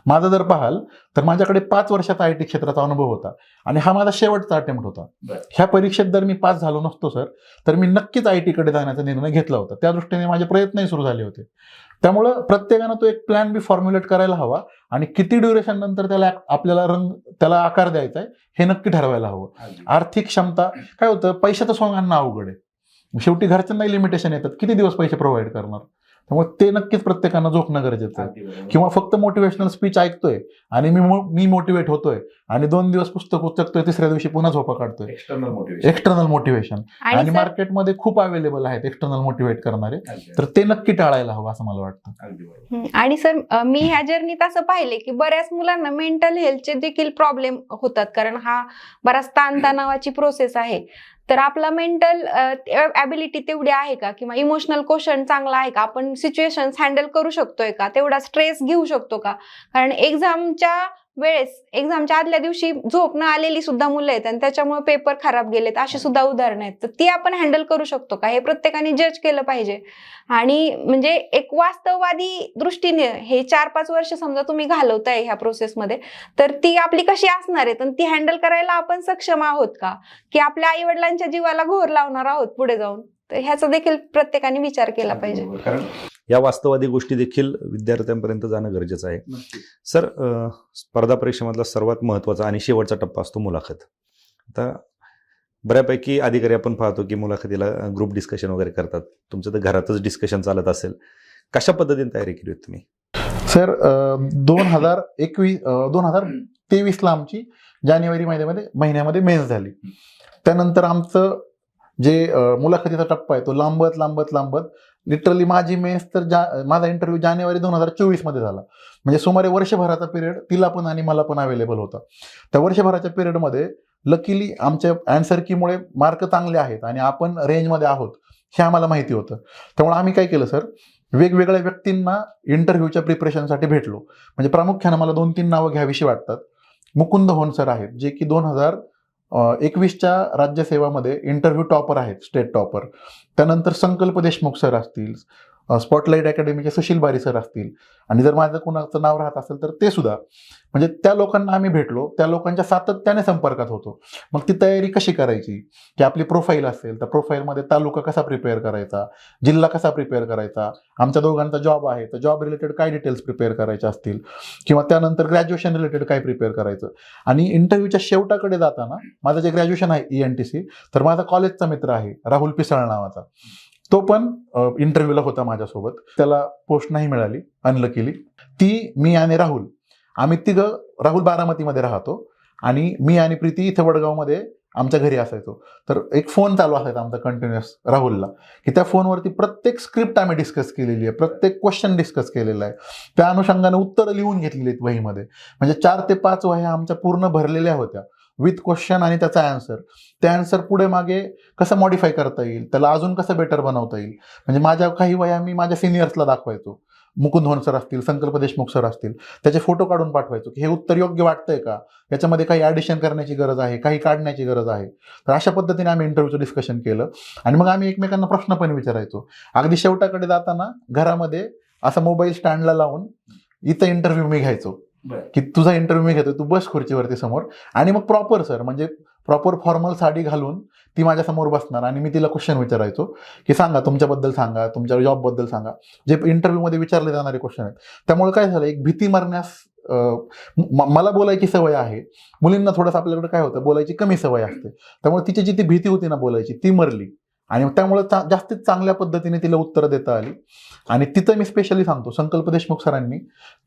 माझा जर पाहाल तर माझ्याकडे 5 वर्षाचा IT क्षेत्राचा अनुभव होता आणि हा माझा शेवटचा अटेम्प्ट होता. ह्या परीक्षेत जर मी पास झालो नसतो सर तर मी नक्कीच IT कडे जाण्याचा निर्णय घेतला होता. त्या दृष्टीने माझे प्रयत्नही सुरू झाले होते. त्यामुळं प्रत्येकानं तो एक प्लॅन बी फॉर्म्युलेट करायला हवा आणि किती ड्युरेशन नंतर त्याला आकार द्यायचा आहे हे नक्की ठरवायला हवं. आर्थिक क्षमता काय होतं, पैशाचं सोंग आणणं अवघड आहे. शेवटी घरच्यांनाही लिमिटेशन येतात, किती दिवस पैसे प्रोव्हाइड करणार. त्यामुळे ते नक्कीच प्रत्येकानं झोकणं गरजेचं आहे. किंवा फक्त मोटिवेशनल स्पीच ऐकतोय आणि मी मोटिवेट होतोय आणि 2 दिवस पुस्तक उचकतोय, तिसऱ्या दिवशी पुन्हा झोपा काढतोय. एक्सटर्नल मोटिवेशन आणि मार्केटमध्ये खूप अवेलेबल आहेत एक्सटर्नल मोटिवेट करणारे, तर ते नक्की टाळायला हवं असं मला वाटतं. आणि सर मी ह्या जर्नीत असं पाहिले की बऱ्याच मुलांना मेंटल हेल्थचे देखील प्रॉब्लेम होतात, कारण हा बराच ताणतणावाची प्रोसेस आहे. तर आपला मेंटल ॲबिलिटी तेवढी आहे का, किंवा इमोशनल क्वेश्चन चांगला आहे का, आपण सिच्युएशन्स हँडल करू शकतोय का, तेवढा स्ट्रेस घेऊ शकतो का. कारण एक्झामच्या आदल्या दिवशी झोप न आलेली सुद्धा मुलं आहेत आणि त्याच्यामुळे पेपर खराब गेलेत, अशी सुद्धा उदाहरणं आहेत. तर ती आपण हँडल करू शकतो का, हे प्रत्येकाने जज केलं पाहिजे. आणि म्हणजे एक वास्तववादी दृष्टीने हे 4-5 वर्ष समजा तुम्ही घालवताय ह्या प्रोसेसमध्ये, तर ती आपली कशी असणार आहे, तर ती हँडल करायला आपण सक्षम आहोत का, की आपल्या आई वडिलांच्या जीवाला घोर लावणार आहोत पुढे जाऊन. तर ह्याचा देखील प्रत्येकाने विचार केला पाहिजे. कारण या वास्तववादी गोष्टी देखील विद्यार्थ्यांपर्यंत जाणं गरजेचं आहे. सर, स्पर्धा परीक्षेमधला सर्वात महत्त्वाचा आणि शेवटचा टप्पा असतो मुलाखत. आता बऱ्यापैकी अधिकारी आपण पाहतो की मुलाखतीला ग्रुप डिस्कशन वगैरे करतात. तुमचं तर घरातच डिस्कशन चालत असेल. कशा पद्धतीने तयारी केली होती तुम्ही? सर 2023ला आमची जानेवारी महिन्यामध्ये मेन्स झाली. त्यानंतर आमचं जे मुलाखतीचा टप्पा आहे तो लांबत लिटरली माझी मेन्स तर माझा इंटरव्ह्यू जानेवारी 2024 मध्ये झाला. म्हणजे सुमारे वर्षभराचा पिरियड तिला पण आणि मला पण अवेलेबल होता. त्या वर्षभराच्या पिरियडमध्ये लकीली आमच्या अँसर कीमुळे मार्क चांगले आहेत आणि आपण रेंजमध्ये आहोत हे आम्हाला माहिती होतं. त्यामुळे आम्ही काय केलं सर, वेगवेगळ्या व्यक्तींना इंटरव्ह्यूच्या प्रिपरेशनसाठी भेटलो. म्हणजे प्रामुख्यानं मला 2-3 नावं घ्यावीशी वाटतात. मुकुंद होन सर आहेत, जे की 2021च्या राज्यसेवामध्ये इंटरव्ह्यू टॉपर आहेत, स्टेट टॉपर. त्यानंतर संकल्प देशमुख सर असतील, स्पॉटलाईट अकॅडमीचे सुशील बारी सर असतील, आणि जर माझं कुणाचं नाव राहत असेल तर ते सुद्धा. म्हणजे त्या लोकांना आम्ही भेटलो, त्या लोकांच्या सातत्याने संपर्कात होतो. मग ती तयारी कशी करायची, की आपली प्रोफाईल असेल तर प्रोफाईलमध्ये तालुका कसा प्रिपेअर करायचा, जिल्हा कसा प्रिपेअर करायचा, आमच्या दोघांचा जॉब आहे तर जॉब रिलेटेड काय डिटेल्स प्रिपेअर करायचे असतील, किंवा त्यानंतर ग्रॅज्युएशन रिलेटेड काय प्रिपेअर करायचं. आणि इंटरव्ह्यूच्या शेवटाकडे जाताना माझं जे ग्रॅज्युएशन आहे ENTC, तर माझा कॉलेजचा मित्र आहे राहुल पिसाळ नावाचा, तो पण इंटरव्ह्यूला होता माझ्यासोबत. त्याला पोस्ट नाही मिळाली अनलकीली. मी आणि राहुल आम्ही तिघं, राहुल बारामतीमध्ये राहतो आणि मी आणि प्रीती इथे वडगावमध्ये आमच्या घरी असायचो. तर एक फोन चालू असायचा आमचा कंटिन्युअस राहुलला, की त्या फोनवरती प्रत्येक स्क्रिप्ट आम्ही डिस्कस केलेली आहे, प्रत्येक क्वेश्चन डिस्कस केलेला आहे, त्या अनुषंगाने उत्तरं लिहून घेतलेली आहेत वहीमध्ये. म्हणजे 4 ते 5 वह्या आमच्या पूर्ण भरलेल्या होत्या विथ क्वेश्चन आणि त्याचा आन्सर. त्या आन्सर पुढे मागे कसं मॉडिफाय करता येईल, त्याला अजून कसं बेटर बनवता येईल. म्हणजे माझ्या काही वह्या मी माझ्या सिनियर्सला दाखवायचो, मुकुंद होन सर असतील, संकल्प देशमुख सर असतील, त्याचे फोटो काढून पाठवायचो की हे उत्तर योग्य वाटतंय का, याच्यामध्ये काही ॲडिशन करण्याची गरज आहे, काही काढण्याची गरज आहे. तर अशा पद्धतीने आम्ही इंटरव्ह्यूचं डिस्कशन केलं आणि मग आम्ही एकमेकांना प्रश्न पण विचारायचो. अगदी शेवटाकडे जाताना घरामध्ये असा मोबाईल स्टँडला लावून इथं इंटरव्ह्यू मी घ्यायचो की तुझा इंटरव्ह्यू मी घेतो, तू बस खुर्चीवरती समोर, आणि मग प्रॉपर सर म्हणजे प्रॉपर फॉर्मल साडी घालून ती माझ्यासमोर बसणार आणि मी तिला क्वेश्चन विचारायचो की सांगा तुमच्याबद्दल, सांगा तुमच्या जॉबबद्दल सांगा, जे इंटरव्ह्यूमध्ये विचारले जाणारे क्वेश्चन आहेत. त्यामुळे काय झालं, एक भीती मारण्यास मला बोलायची सवय आहे, मुलींना थोडंसं आपल्याकडे काय होतं बोलायची कमी सवय असते, त्यामुळे तिची जी ती भीती होती ना बोलायची ती मरली आणि त्यामुळे जास्तीत चांगल्या पद्धतीने तिला उत्तरं देता आली. आणि तिथं मी स्पेशली सांगतो, संकल्प देशमुख सरांनी,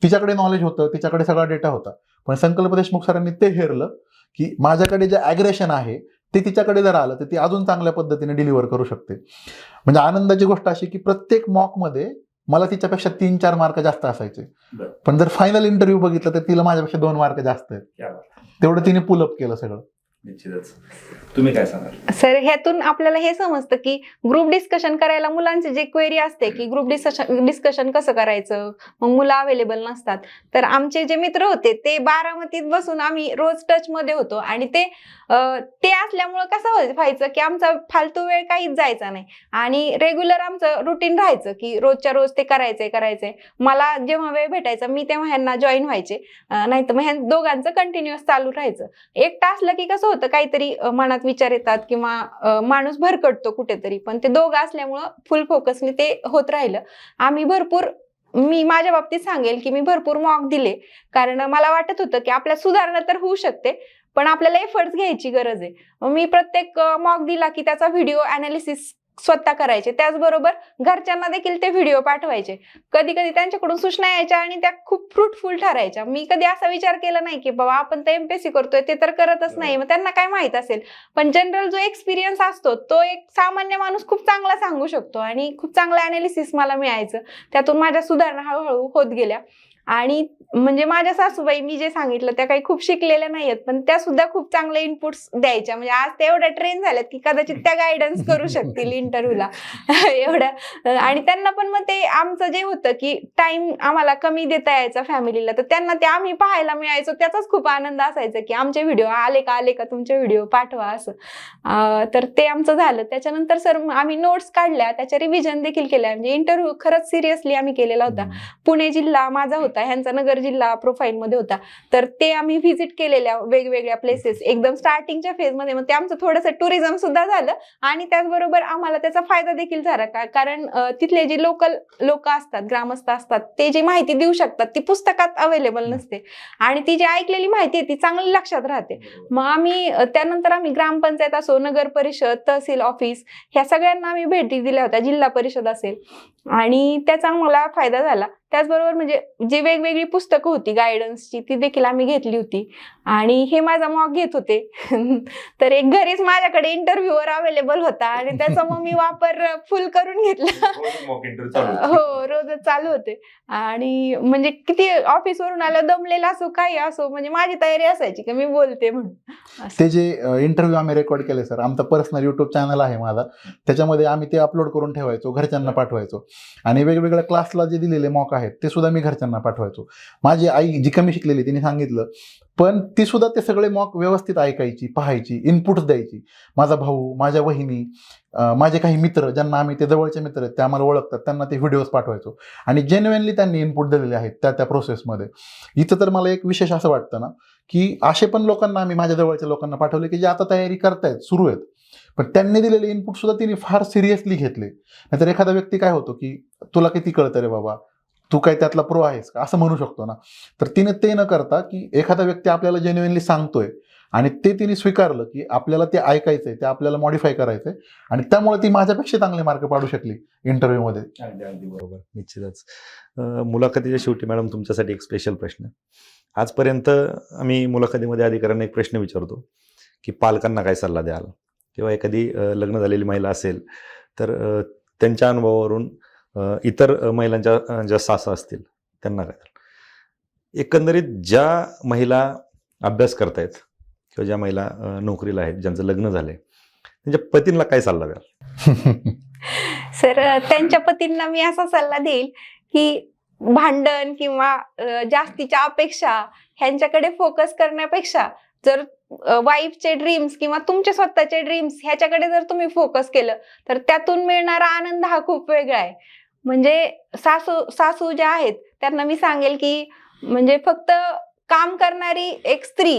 तिच्याकडे नॉलेज होतं, तिच्याकडे सगळा डेटा होता, पण संकल्प देशमुख सरांनी ते हेरलं की माझ्याकडे जे ॲग्रेशन आहे ते तिच्याकडे जर आलं तर ती अजून चांगल्या पद्धतीने डिलिव्हर करू शकते. म्हणजे आनंदाची गोष्ट अशी की प्रत्येक मॉकमध्ये मला तिच्यापेक्षा 3-4 मार्क जास्त असायचे, पण जर फायनल इंटरव्ह्यू बघितलं तर तिला माझ्यापेक्षा 2 मार्क जास्त आहेत. तेवढं तिने पुलअप केलं सगळं. निश्चितच. तुम्ही काय सांगाल सर? ह्यातून आपल्याला हे समजतं की ग्रुप डिस्कशन करायला मुलांचे जे क्वेरी असते की ग्रुप डिस्कशन कसं करायचं, मग मुलं अवेलेबल नसतात, तर आमचे जे मित्र होते ते बारामतीत बसून आम्ही रोज टच मध्ये होतो आणि ते असल्यामुळं कसं व्हायचं की आमचा फालतू वेळ काहीच जायचा नाही आणि रेग्युलर आमचं रुटीन राहायचं की रोजच्या रोज ते करायचंय. मला जेव्हा वेळ भेटायचा मी तेव्हा ह्यांना जॉईन व्हायचे, नाही तर मग ह्या दोघांचं कंटिन्युअस चालू राहायचं. एकटं असलं की कसं होतं, काहीतरी मनात विचार येतात किंवा माणूस भरकटतो कुठेतरी, पण ते दोघं असल्यामुळं फुल फोकसने ते होत राहिलं. आम्ही मी माझ्या बाबतीत सांगेल की मी भरपूर मॉक दिले, कारण मला वाटत होतं की आपल्या सुधारणा तर होऊ शकते पण आपल्याला एफर्ट्स घ्यायची गरज आहे. मी प्रत्येक मॉक दिला की त्याचा व्हिडिओ अनालिसिस स्वतः करायचे, त्याचबरोबर घरच्यांना देखील ते व्हिडिओ पाठवायचे. कधी कधी त्यांच्याकडून सूचना यायच्या आणि त्या खूप फ्रुटफुल ठरायच्या. मी कधी असा विचार केला नाही की बाबा आपण तर एमपीएससी करतोय, ते तर करतच नाही, मग त्यांना काय माहित असेल. पण जनरल जो एक्सपिरियन्स असतो तो एक सामान्य माणूस खूप चांगला सांगू शकतो आणि खूप चांगलं अनालिसिस मला मिळायचं. त्यातून माझ्या सुधारणा हळूहळू होत गेल्या. आणि म्हणजे माझ्या सासूबाई मी जे सांगितलं त्या काही खूप शिकलेल्या नाहीयेत, पण त्या सुद्धा खूप चांगले इनपुट्स द्यायच्या. म्हणजे आज त्या एवढ्या ट्रेन झाल्यात की कदाचित त्या गायडन्स करू शकतील इंटरव्ह्यूला एवढ्या. आणि त्यांना पण मग ते आमचं जे होतं की टाइम आम्हाला कमी देता यायचा फॅमिलीला, तर त्यांना ते आम्ही पाहायला मिळायचो, त्याचाच खूप आनंद असायचा की आमचे व्हिडिओ आले का तुमचे व्हिडिओ पाठवा असं. तर ते आमचं झालं. त्याच्यानंतर सर आम्ही नोट्स काढल्या, त्याच्या रिव्हिजन देखील केल्या. म्हणजे इंटरव्ह्यू खरंच सिरियसली आम्ही केलेला होता. पुणे जिल्हा माझा होता, ह्यांचा नगर जिल्हा प्रोफाईल मध्ये होता, तर ते आम्ही व्हिजिट केलेल्या वेगवेगळ्या प्लेसेस एकदम स्टार्टिंगच्या फेज मध्ये. मग ते आमचं थोडंसं टुरिझम सुद्धा झालं आणि त्याचबरोबर आम्हाला त्याचा फायदा देखील झाला, कारण तिथले जे लोकल लोक असतात, ग्रामस्थ असतात, ते जी माहिती देऊ शकतात ती पुस्तकात अवेलेबल नसते आणि ती जी ऐकलेली माहिती आहे ती चांगली लक्षात राहते. मग त्यानंतर आम्ही ग्रामपंचायत असो, नगर परिषद, तहसील ऑफिस, ह्या सगळ्यांना आम्ही भेटी दिल्या होत्या, जिल्हा परिषद असेल, आणि त्याचा मला फायदा झाला. त्याचबरोबर म्हणजे जी वेगवेगळी पुस्तकं होती गायडन्सची ती देखील आम्ही घेतली होती आणि हे माझा मॉक घेत होते तर एक घरीच माझ्याकडे इंटरव्ह्यूवर अवेलेबल होता आणि त्याचा मग मी वापर फुल करून घेतला. हो, रोजच चालू होते. आणि म्हणजे किती ऑफिसवरून आलं दमलेला असो काही असो, म्हणजे माझी तयारी असायची की मी बोलते म्हणून. ते जे इंटरव्ह्यू आम्ही रेकॉर्ड केले सर, आमचा पर्सनल युट्यूब चॅनल आहे माझा, त्याच्यामध्ये आम्ही ते अपलोड करून ठेवायचो, घरच्यांना पाठवायचो आणि वेगवेगळ्या क्लासला जे दिलेले मॉक आहेत ते सुद्धा मी घरच्यांना पाठवायचो. माझी आई जी कमी शिकलेली तिने सांगितलं, पण ती सुद्धा ते सगळे मॉक व्यवस्थित ऐकायची, पाहायची, इनपुट्स द्यायची. माझा भाऊ, माझ्या वहिनी, माझे काही मित्र ज्यांना आम्ही ते जवळचे मित्र आहेत ते आम्हाला ओळखतात, त्यांना ते व्हिडिओज पाठवायचो आणि जेन्युइनली त्यांनी इनपुट दिलेले आहेत त्या प्रोसेसमध्ये. इथं तर मला एक विशेष असं वाटतं ना की असे पण लोकांना आम्ही माझ्या जवळच्या लोकांना पाठवले की जे आता तयारी करतायत, सुरू आहेत, पण त्यांनी दिलेले इनपुट सुद्धा तिने फार सिरियसली घेतले. नाहीतर एखादा व्यक्ती काय होतो की तुला किती कळतं रे बाबा, तू काय त्यातला प्रो आहेस का, असं म्हणू शकतो ना. तर तिने ते न करता की एखादा व्यक्ती आपल्याला जेन्युइनली सांगतोय आणि ते तिने स्वीकारलं की आपल्याला ते ऐकायचंय, ते आपल्याला मॉडिफाय करायचंय आणि त्यामुळे ती माझ्यापेक्षा चांगले मार्क पाडू शकली इंटरव्ह्यूमध्ये. अगदी बरोबर, निश्चितच. मुलाखतीच्या शेवटी मॅडम तुमच्यासाठी एक स्पेशल प्रश्न. आजपर्यंत आम्ही मुलाखतीमध्ये अधिकाऱ्यांना एक प्रश्न विचारतो की पालकांना काय सल्ला द्याल, किंवा एखादी लग्न झालेली महिला असेल तर त्यांच्या अनुभवावरून इतर महिलांच्या ज्या सासा असतील त्यांना काय, एकंदरीत ज्या महिला अभ्यास करतायत किंवा ज्या महिला नोकरीला आहेत, ज्यांचं लग्न झालंय, त्यांच्या पतींना काय सल्ला द्याल? सर त्यांच्या पतींना मी असा सल्ला देईल की भांडण किंवा जास्तीच्या अपेक्षा ह्यांच्याकडे फोकस करण्यापेक्षा जर वाईफचे ड्रीम्स किंवा तुमचे स्वतःचे ड्रीम्स ह्याच्याकडे जर तुम्ही फोकस केलं तर त्यातून मिळणारा आनंद हा खूप वेगळा आहे. म्हणजे सासू ज्या आहेत त्यांना मी सांगेल की म्हणजे फक्त काम करणारी एक स्त्री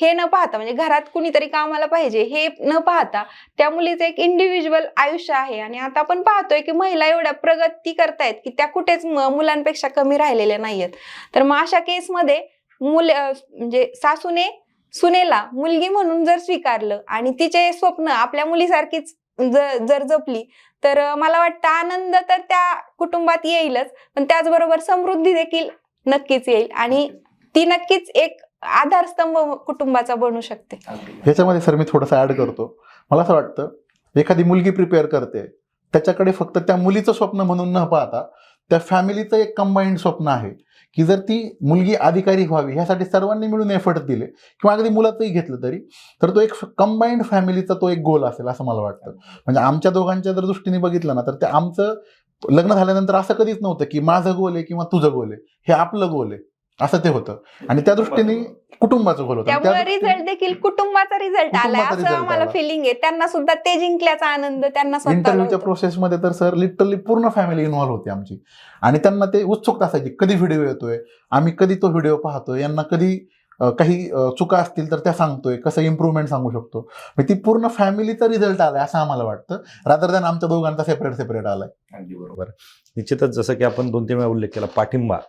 हे न पाहता, म्हणजे घरात कुणीतरी कामाला पाहिजे हे न पाहता त्या मुलीचं एक इंडिव्हिज्युअल आयुष्य आहे. आणि आता आपण पाहतोय की महिला एवढ्या प्रगती करतायत की त्या कुठेच मुलांपेक्षा कमी राहिलेल्या नाहीयेत. तर मग अशा केसमध्ये म्हणजे सासूने सुनेला मुलगी म्हणून जर स्वीकारलं आणि तिचे स्वप्न आपल्या मुलीसारखीच जर जपली तर मला वाटतं आनंद तर त्या कुटुंबात येईलच, पण त्याचबरोबर समृद्धी देखील नक्कीच येईल आणि ती नक्कीच एक आधारस्तंभ कुटुंबाचा बनू शकते. ह्याच्यामध्ये सर मी थोडंसं ऍड करतो. मला असं वाटतं एखादी मुलगी प्रिपेअर करते, त्याच्याकडे फक्त त्या मुलीचं स्वप्न म्हणून न पाहता त्या फॅमिलीचं एक कंबाईंड स्वप्न आहे की जर ती मुलगी अधिकारी व्हावी ह्यासाठी सर्वांनी मिळून एफर्ट दिले किंवा अगदी मुलाचंही घेतलं तरी तर तो एक कंबाईंड फॅमिलीचा तो एक गोल असेल असं मला वाटतं. म्हणजे आमच्या दोघांच्या जर दृष्टीने बघितलं ना तर ते आमचं लग्न झाल्यानंतर असं कधीच नव्हतं की माझं गोल आहे किंवा तुझं गोल आहे, हे आपलं गोल आहे असं ते होतं. आणि त्या दृष्टीने कुटुंबाचं गोल होतं. त्यामुळे रिझल्ट देखील कुटुंबाचा रिझल्ट आलाय असं आम्हाला फिलिंग आहे. त्यांना सुद्धा ते जिंकल्याचा आनंद त्यांना इंटरव्ह्यूच्या प्रोसेसमध्ये तर सर लिटरली पूर्ण फॅमिली इन्व्हॉल्व होती आमची. आणि त्यांना ते उत्सुकता असायची कधी व्हिडिओ येतोय, आम्ही कधी तो व्हिडिओ पाहतोय, यांना कधी काही चुका असतील तर त्या सांगतोय, कसं इम्प्रूव्हमेंट सांगू शकतो. ती पूर्ण फॅमिलीचा रिझल्ट आलाय असं आम्हाला वाटतं, रादर दॅन आमच्या दोघांचा सेपरेट आलाय. अगदी बरोबर. निश्चितच जसं की आपण 2-3 वेळा उल्लेख केला, पाठिंबा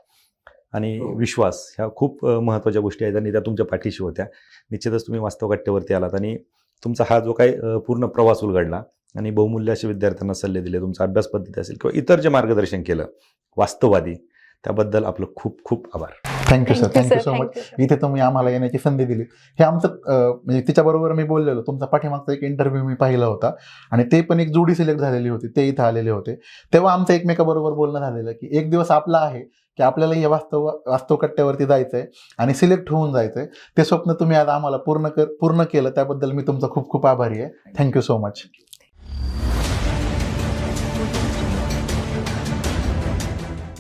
आणि विश्वास ह्या खूप महत्त्वाच्या गोष्टी आहेत आणि त्या तुमच्या पाठीशी होत्या. निश्चितच तुम्ही वास्तव कट्ट्यावरती आलात आणि तुमचा हा जो काही पूर्ण प्रवास उलगडला आणि बहुमूल्य असे विद्यार्थ्यांना सल्ले दिले, तुमचा अभ्यास पद्धती असेल किंवा इतर जे मार्गदर्शन केलं वास्तववादी, त्याबद्दल आपलं खूप खूप आभार. Thank you sir, thank you so much. इथे तुम्ही आम्हाला येण्याची संधी दिली. हे आमचं म्हणजे तिच्याबरोबर मी बोललेलो, तुमचा पाठीमागचा एक इंटरव्ह्यू मी पाहिला होता आणि ते पण एक जोडी सिलेक्ट झालेली होती, ते इथं आलेले होते. तेव्हा आमचं एकमेकाबरोबर बोलणं झालेलं की एक दिवस आपला आहे की आपल्याला या वास्तव कट्ट्यावरती जायचंय आणि सिलेक्ट होऊन जायचंय. ते स्वप्न तुम्ही आज आम्हाला पूर्ण केलं, त्याबद्दल मी तुमचा खूप खूप आभारी आहे. Thank you so much.